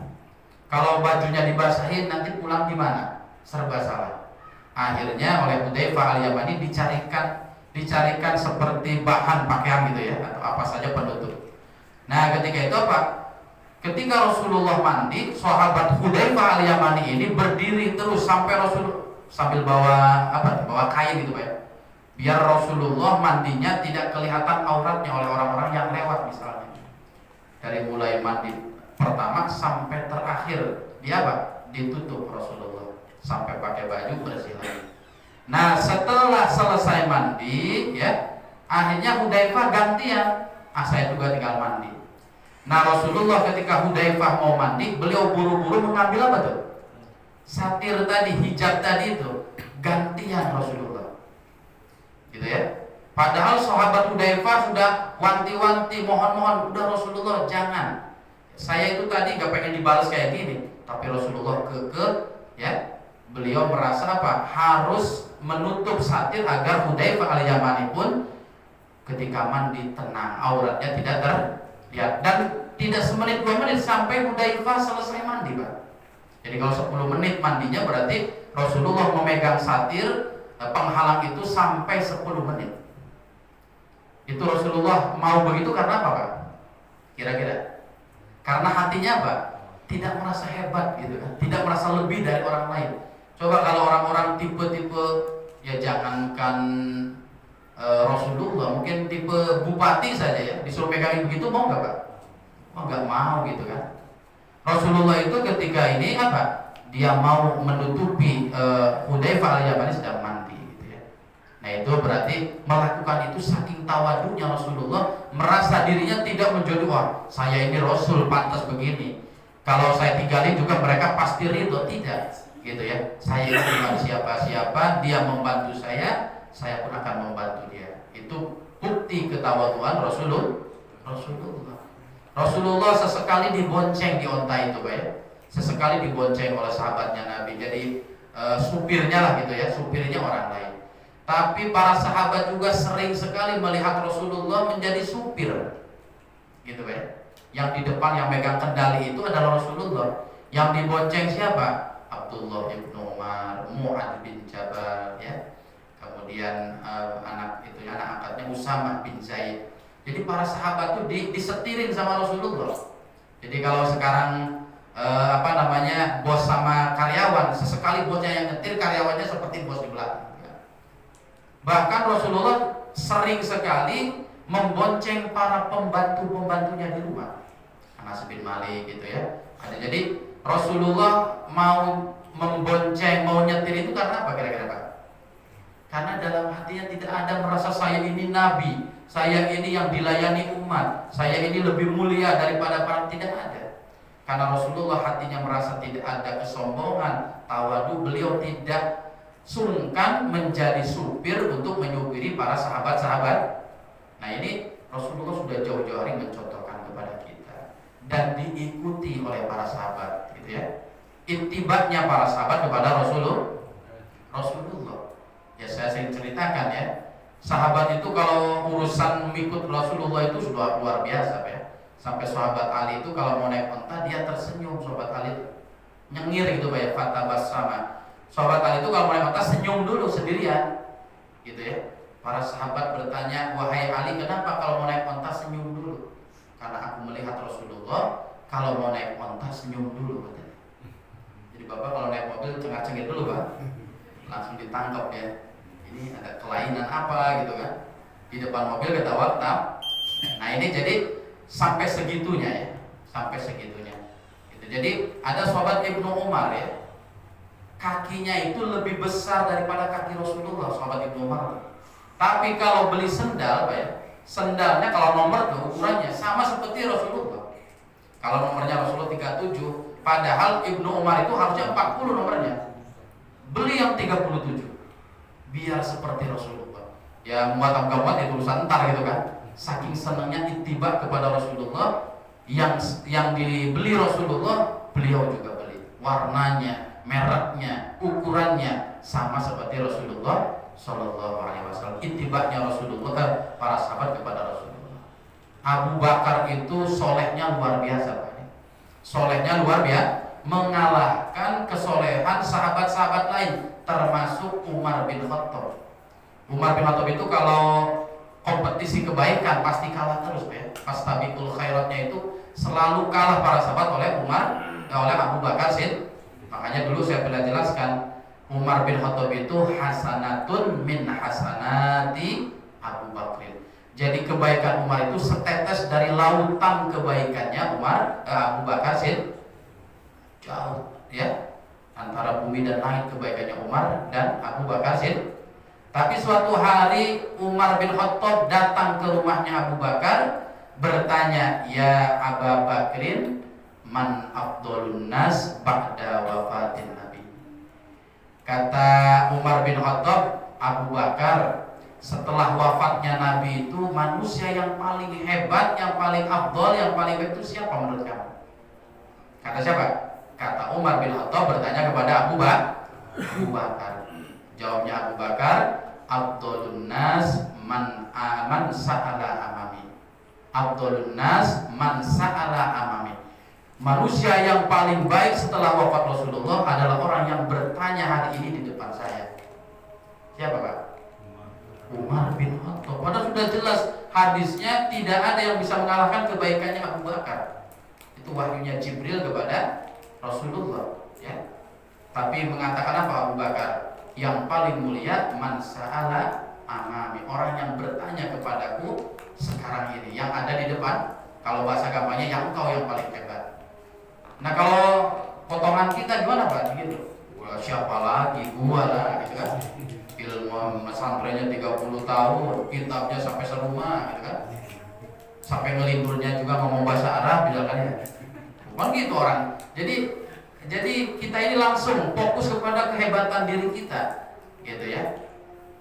Kalau bajunya dibasahin nanti pulang gimana? Serba salah. Akhirnya oleh Hudzaifah Al-Yamani dicarikan seperti bahan pakaian gitu ya, atau apa saja penutup. Nah, ketika itu apa? Ketika Rasulullah mandi, sahabat Hudzaifah Al-Yamani ini berdiri terus sampai Rasul sambil bawa kain gitu, Pak ya. Biar Rasulullah mandinya tidak kelihatan auratnya oleh orang-orang yang lewat misalnya. Dari mulai mandi pertama sampai terakhir dia ditutup Rasulullah sampai pakai baju bersih lagi. Nah, setelah selesai mandi, ya, akhirnya Hudzaifah gantian. Saya juga tinggal mandi. Nah Rasulullah ketika Hudzaifah mau mandi, beliau buru-buru mengambil apa tuh? Satir tadi, hijab tadi itu gantian Rasulullah, gitu ya. Padahal sahabat Hudzaifah sudah wanti-wanti, mohon-mohon, udah Rasulullah jangan. Saya itu tadi gak pengen dibalas kayak gini, tapi Rasulullah kekeh, ya. Beliau merasa apa? Harus menutup satir agar Hudzaifah al-Yamani pun ketika mandi tenang, auratnya tidak terlihat. Dan tidak semenit 2 menit sampai Hudzaifah selesai mandi, Pak. Jadi kalau 10 menit mandinya berarti Rasulullah memegang satir penghalang itu sampai 10 menit. Itu Rasulullah mau begitu karena apa, Pak? Kira-kira? Karena hatinya apa? Tidak merasa hebat gitu kan, tidak merasa lebih dari orang lain. Coba kalau orang-orang tipe-tipe, ya jangankan Rasulullah, mungkin tipe bupati saja ya, disuruh megangin begitu mau nggak, Pak? Oh nggak mau gitu kan. Rasulullah itu ketika ini apa? Dia mau menutupi Hudzaifah al-Yamani sedang mandi gitu ya. Nah itu berarti melakukan itu saking tawadunya Rasulullah, merasa dirinya tidak menjadi wah saya ini Rasul pantas begini. Kalau saya tinggalin juga mereka pasti ridho, tidak gitu ya. Saya ini bukan siapa-siapa, dia membantu saya pun akan membantu dia. Itu bukti ketawaduan Rasulullah sesekali dibonceng di onta itu, Pak ya. Sesekali dibonceng oleh sahabatnya Nabi. Jadi supirnya lah gitu ya, supirnya orang lain. Tapi para sahabat juga sering sekali melihat Rasulullah menjadi supir. Gitu, Pak ya. Yang di depan yang megang kendali itu adalah Rasulullah. Yang dibonceng siapa? Abdullah bin Umar, Mu'adz bin Jabal ya. Kemudian anak angkatnya Usamah bin Zaid. Jadi para sahabat tuh disetirin sama Rasulullah. Jadi kalau sekarang bos sama karyawan, sesekali bosnya yang nyetir, karyawannya seperti bos di belakang. Bahkan Rasulullah sering sekali membonceng para pembantunya di rumah. Anas bin Malik gitu ya. Jadi Rasulullah mau membonceng, mau nyetir itu karena apa kira-kira, Pak? Karena dalam hatinya tidak ada merasa saya ini nabi, saya ini yang dilayani umat, saya ini lebih mulia daripada para, tidak ada. Karena Rasulullah hatinya merasa tidak ada kesombongan, tawadu, beliau tidak sungkan menjadi supir untuk menyupiri para sahabat-sahabat. Nah ini Rasulullah sudah jauh-jauh hari mencontohkan kepada kita dan diikuti oleh para sahabat, gitu ya. Itibaknya para sahabat kepada Rasulullah. Ya saya sering ceritakan ya, sahabat itu kalau urusan mengikut Rasulullah itu sudah luar biasa ya. Sampai sahabat Ali itu kalau mau naik onta dia tersenyum, sahabat Ali itu nyengir gitu Pak ya, fatabas sama. Sahabat Ali itu kalau mau naik onta senyum dulu sendirian, gitu ya. Para sahabat bertanya, wahai Ali kenapa kalau mau naik onta senyum dulu? Karena aku melihat Rasulullah kalau mau naik onta senyum dulu katanya. Jadi bapak kalau naik mobil cengar-cengir dulu Pak, langsung ditangkap ya. Ini ada kelainan apa gitu kan, di depan mobil ketawa. Nah ini jadi sampai segitunya ya, sampai segitunya gitu. Jadi ada sahabat Ibnu Umar ya, kakinya itu lebih besar daripada kaki Rasulullah, sahabat Ibnu Umar. Tapi kalau beli sendal Pak ya, sendalnya kalau nomor tuh ukurannya sama seperti Rasulullah. Kalau nomornya Rasulullah 37, padahal Ibnu Umar itu harusnya 40 nomornya, beli yang 37 biar seperti Rasulullah. Ya muat muat itu urusan ntar gitu kan. Saking senangnya ittiba kepada Rasulullah, yang dibeli Rasulullah beliau juga beli. Warnanya, mereknya, ukurannya sama seperti Rasulullah Shallallahu Alaihi Wasallam. Ittibanya Rasulullah, para sahabat kepada Rasulullah. Abu Bakar itu solehnya luar biasa Pak. Solehnya luar biasa, mengalahkan kesolehan sahabat-sahabat lain, termasuk Umar bin Khattab. Umar bin Khattab itu kalau kompetisi kebaikan pasti kalah terus ya. Fastabiqul khairatnya itu selalu kalah para sahabat oleh oleh Abu Bakar Siddiq. Makanya dulu saya pernah jelaskan, Umar bin Khattab itu hasanatun min hasanati Abu Bakr. Jadi kebaikan Umar itu setetes dari lautan kebaikannya Abu Bakar Siddiq. Jauh ya, antara bumi dan langit kebaikannya Umar dan Abu Bakar Siddiq. Tapi suatu hari Umar bin Khattab datang ke rumahnya Abu Bakar bertanya, ya Aba Bakrin, man afdolun nas ba'da wafatin Nabi. Kata Umar bin Khattab, Abu Bakar setelah wafatnya Nabi itu manusia yang paling hebat, yang paling afdol, yang paling baik itu siapa menurut kamu? Kata siapa? Kata Umar bin Khattab bertanya kepada Abu Bakar. Jawabnya Abu Bakar, afdolun nas man sa'ala amami. Afdolun nas man sa'ala amami. Manusia yang paling baik setelah wafat Rasulullah adalah orang yang bertanya hari ini di depan saya. Siapa Pak? Umar bin Khattab. Padahal sudah jelas hadisnya tidak ada yang bisa mengalahkan kebaikannya Abu Bakar. Itu wahyunya Jibril kepada Rasulullah, ya. Tapi mengatakan apa Abu Bakar? Yang paling mulia man sa'ala amami, orang yang bertanya kepadaku sekarang ini, yang ada di depan. Kalau bahasa gampangnya, yang engkau yang paling hebat. Nah kalau potongan kita gimana Pak? Gitu. Wah, siapa lagi? Gua lah, gitu kan. Ilmu pesantrennya 30 tahun, kitabnya sampai serumah, gitu kan. Sampai ngelimburnya juga ngomong bahasa Arab, misalkan ya. Bukan gitu orang. Jadi kita ini langsung fokus kepada kehebatan diri kita, gitu ya.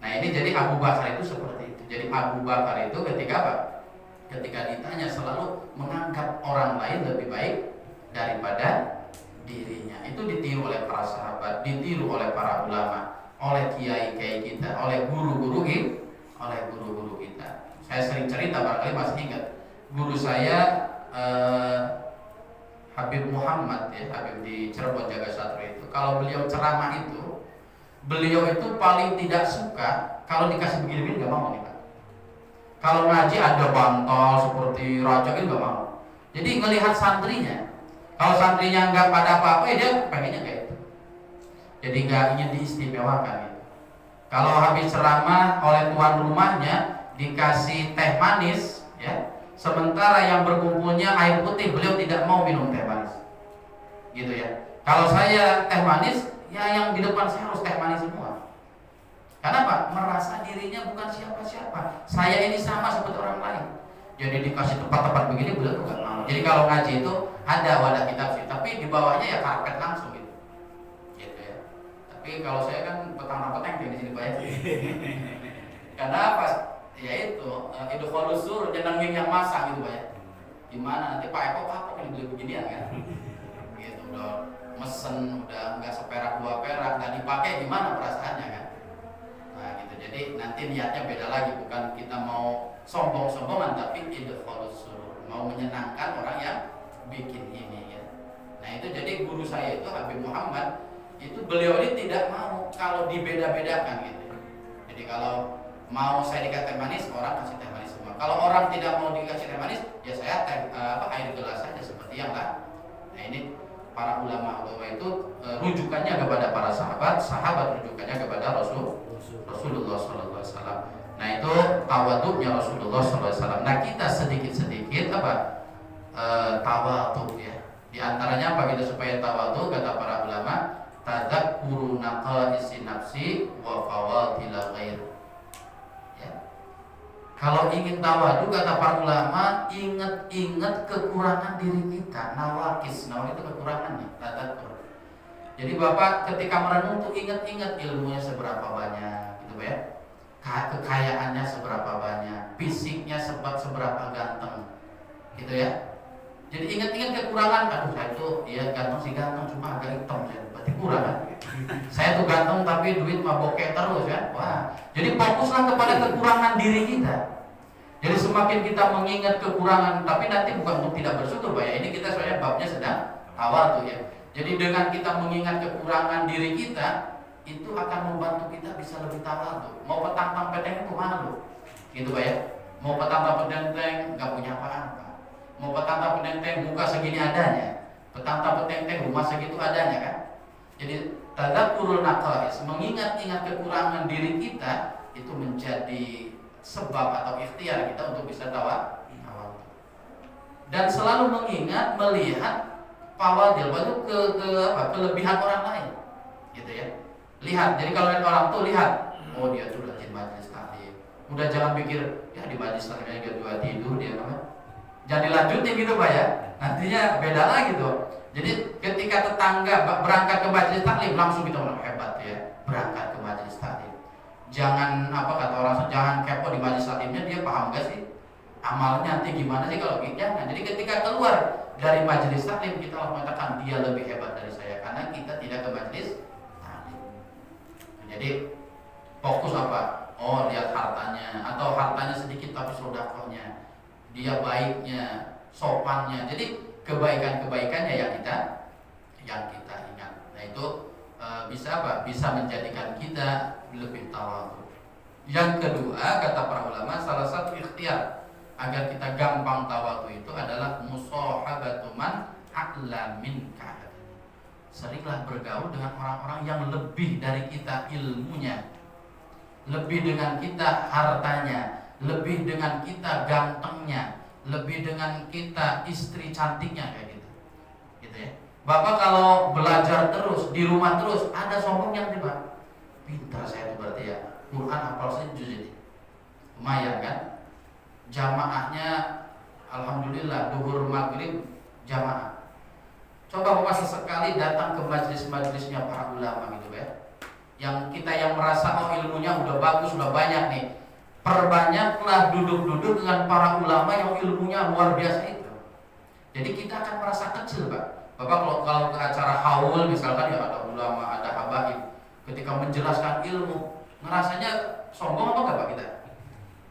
Nah ini jadi Abu Bakar itu seperti itu. Jadi Abu Bakar itu ketika apa? Ketika ditanya selalu menganggap orang lain lebih baik daripada dirinya. Itu ditiru oleh para sahabat, ditiru oleh para ulama, oleh kiai-kiai kita, oleh guru-guru kita. Saya sering cerita, barangkali masih ingat. Guru saya Habib Muhammad, ya, Habib di Cirebon Jagasatru itu. Kalau beliau ceramah itu, beliau itu paling tidak suka kalau dikasih begini-begini, nggak mau nih Pak. Kalau ngaji ada bantal seperti raja itu nggak mau. Jadi ngelihat santrinya, kalau santrinya nggak pada apa-apa, ya dia pengennya kayak itu. Jadi nggak ingin diistimewakan gitu. Kalau habis ceramah oleh tuan rumahnya dikasih teh manis, ya, sementara yang berkumpulnya air putih, beliau tidak mau minum teh manis, gitu ya. Kalau saya teh manis, ya yang di depan saya harus teh manis semua. Karena apa? Merasa dirinya bukan siapa-siapa. Saya ini sama seperti orang lain. Jadi dikasih tempat-tempat begini, beliau tuh nggak mau. Jadi kalau ngaji itu ada wadah kitab sih, tapi di bawahnya ya karpet langsung gitu, gitu ya. Tapi kalau saya kan petang-petang di sini Pak ya. Karena apa? Ya itu, idkhalus sur, nyenengin yang masak gitu Pak ya. Gimana nanti Pak Eko kapok ini beli beginian kan? Gitu, udah mesen, udah nggak seperak dua perak, nggak dipakai, gimana perasaannya kan? Nah gitu, jadi nanti niatnya beda lagi, bukan kita mau sombong-sombongan, tapi idkhalus sur, mau menyenangkan orang yang bikin ini ya. Nah itu jadi guru saya itu Habib Muhammad, itu beliau ini tidak mau kalau dibeda-bedakan gitu. Jadi kalau mau saya dikasih teh manis, orang kasih teh manis semua. Kalau orang tidak mau dikasih teh manis, ya saya air gelas saja seperti yang lain. Nah ini para ulama itu rujukannya kepada para sahabat rujukannya kepada Rasulullah SAW. Nah itu tawaduknya Rasulullah SAW. Nah kita sedikit-sedikit apa tawaduk ya. Di antaranya apa kita supaya tawaduk, kata para ulama, tadzakkuru naqaisi nafsi wa fawadil ghair. Kalau ingin tawadhu, kata para ulama, ingat-ingat kekurangan diri kita. Nawakis itu kekurangannya. Tadzakur. Jadi Bapak ketika merenung tuh ingat-ingat ilmunya seberapa banyak, gitu ya. Kekayaannya seberapa banyak, fisiknya seberapa ganteng, gitu ya. Jadi ingat-ingat kekurangan. Aduh, saya tuh ya ganteng sih ganteng, cuma agak hitam, berarti kurang kan. Saya tuh ganteng tapi duit mah bokeh terus ya. Wah, jadi fokuslah kepada kekurangan diri kita. Jadi semakin kita mengingat kekurangan, tapi nanti bukan untuk tidak bersyukur Pak ya. Ini kita soalnya babnya sedang awal tuh ya. Jadi dengan kita mengingat kekurangan diri kita, itu akan membantu kita bisa lebih tawadhu. Mau petang peteng itu malu, gitu Pak ya. Mau petang peteng nggak punya apa-apa. Mau petang peteng muka segini adanya, petang peteng rumah segitu adanya kan. Jadi tadzakurul naqais, mengingat-ingat kekurangan diri kita, itu menjadi sebab atau ikhtiar kita untuk bisa tawadhu. Dan selalu mengingat, melihat fawadil, itu kelebihan orang lain, gitu ya. Lihat, jadi kalau lihat orang tuh lihat, oh dia tuh rajin majelis taklim. Udah jangan pikir ya di majelis taklimnya dia juga tidur dia apa? Jangan dilanjutin gitu Pak ya. Nantinya beda lagi tuh. Jadi ketika tetangga berangkat ke majelis taklim langsung kita bilang hebat ya, berangkat ke majelis taklim. Jangan apa kata orang, jangan kepo di majelis taklimnya dia paham gak sih? Amalnya nanti gimana sih kalau gitu? Jangan. Jadi ketika keluar dari majelis taklim kita langsung mengatakan dia lebih hebat dari saya karena kita tidak ke majelis taklim. Jadi fokus apa? Oh lihat hartanya atau hartanya sedikit tapi sedekahnya. Dia baiknya, sopannya. Jadi kebaikan-kebaikannya yang kita ingat. Nah itu bisa apa? Bisa menjadikan kita lebih tawadhu. Yang kedua kata para ulama salah satu ikhtiar agar kita gampang tawadhu itu adalah musahabatu man a'la minka. Seringlah bergaul dengan orang-orang yang lebih dari kita ilmunya, lebih dengan kita hartanya, lebih dengan kita gantengnya, lebih dengan kita istri cantiknya kayak gitu ya. Bapak kalau belajar terus di rumah terus ada sombongnya nih Pak. Pintar saya itu berarti ya. Quran hafal saya juz ini. Lumayan kan? Jamaahnya alhamdulillah duhur maghrib jamaah. Coba Bapak sesekali datang ke majelis-majelisnya para ulama gitu ya. Yang kita yang merasa oh ilmunya udah bagus, udah banyak nih. Perbanyaklah duduk-duduk dengan para ulama yang ilmunya luar biasa itu. Jadi kita akan merasa kecil Pak. Bapak kalau ke acara haul misalkan ya ada ulama, ada habaib, ketika menjelaskan ilmu, ngerasanya sombong apa enggak Pak kita?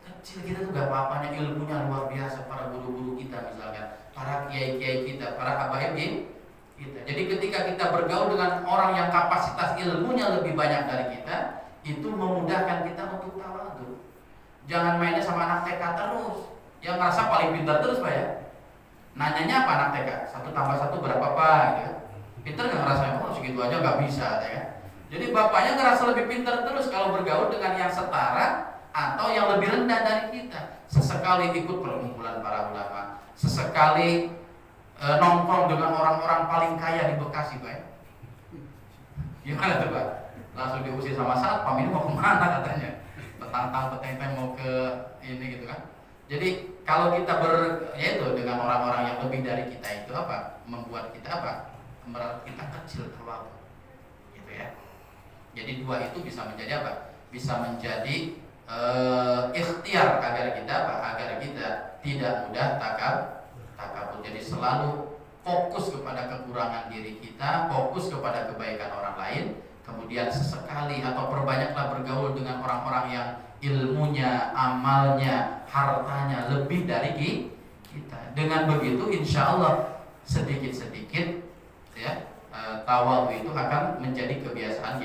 Kecil kita tuh gak apa-apanya, ilmunya luar biasa para guru-guru kita misalkan, para kiai-kiai kita, para habaib kita. Jadi ketika kita bergaul dengan orang yang kapasitas ilmunya lebih banyak dari kita, itu memudahkan kita untuk tawadhu. Jangan mainnya sama anak TK terus, yang ngerasa paling pintar terus Pak ya. Nanyanya apa anak TK? 1 tambah 1 berapa Pak? Gitu. Pintar nggak ngerasa oh segitu aja nggak bisa ya. Jadi bapaknya ngerasa lebih pintar terus kalau bergaul dengan yang setara atau yang lebih rendah dari kita. Sesekali ikut perkumpulan para ulama, sesekali nongkrong dengan orang-orang paling kaya di Bekasi Pak ya. Gimana tuh Pak? Langsung diusir sama satpam, ini mau kemana katanya? Tantang petenteng mau ke ini gitu kan. Jadi kalau kita yaitu dengan orang-orang yang lebih dari kita itu apa? Membuat kita apa? Merasa kita kecil tawadhu. Gitu ya. Jadi dua itu bisa menjadi apa? Bisa menjadi ikhtiar agar kita apa? Agar kita tidak mudah takabur. Jadi selalu fokus kepada kekurangan diri kita, fokus kepada kebaikan orang lain. Kemudian sesekali atau perbanyaklah bergaul dengan orang-orang yang ilmunya, amalnya, hartanya lebih dari kita. Dengan begitu insya Allah sedikit-sedikit ya tawadhu itu akan menjadi kebiasaan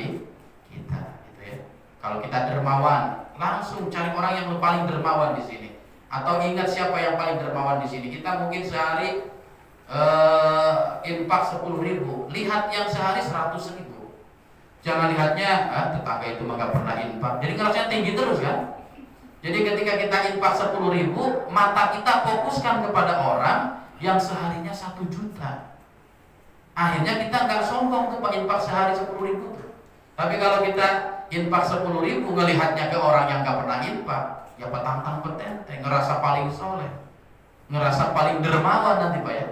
kita gitu ya. Kalau kita dermawan, langsung cari orang yang paling dermawan di sini. Atau ingat siapa yang paling dermawan di sini. Kita mungkin sehari infak 10.000, lihat yang sehari 100.000. Jangan lihatnya tetangga itu mah gak pernah infak. Jadi ngerasanya tinggi terus kan. Jadi ketika kita infak 10.000, mata kita fokuskan kepada orang yang seharinya 1 juta. Akhirnya kita gak sombong tuh Pak infak sehari 10.000 tuh. Tapi kalau kita infak 10.000 ngelihatnya ke orang yang gak pernah infak, ya petantang petenteng, ngerasa paling soleh, ngerasa paling dermawan nanti Pak ya.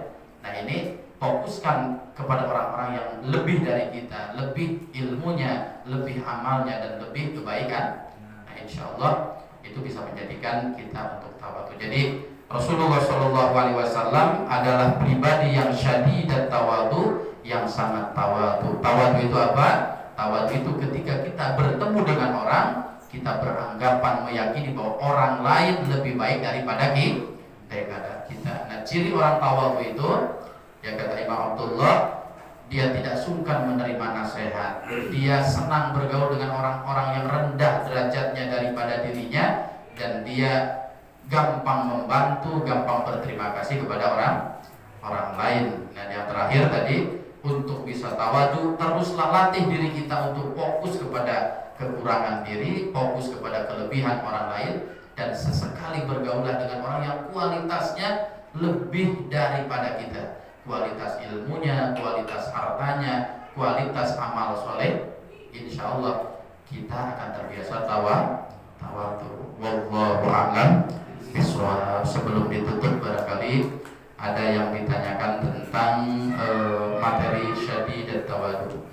Nah ini fokuskan kepada orang-orang yang lebih dari kita, lebih ilmunya, lebih amalnya dan lebih kebaikan. Nah insya Allah itu bisa menjadikan kita untuk tawadhu. Jadi Rasulullah SAW adalah pribadi yang syadid dan tawadhu, yang sangat tawadhu. Tawadhu itu apa? Tawadhu itu ketika kita bertemu dengan orang, kita beranggapan meyakini bahwa orang lain lebih baik daripada kita. Nah ciri orang tawadhu itu ya kata Imam Abdullah, dia tidak sungkan menerima nasihat. Dia senang bergaul dengan orang-orang yang rendah derajatnya daripada dirinya, dan dia gampang membantu, gampang berterima kasih kepada orang lain. Dan yang terakhir tadi, untuk bisa tawadhu, teruslah latih diri kita untuk fokus kepada kekurangan diri, fokus kepada kelebihan orang lain, dan sesekali bergaulah dengan orang yang kualitasnya lebih daripada kita. Kualitas ilmunya, kualitas hartanya, kualitas amal soleh, insya Allah kita akan terbiasa tawadhu. Wallahu a'lam bishawab. Sebelum ditutup barangkali barangkali ada yang ditanyakan tentang materi syadid dan tawadu.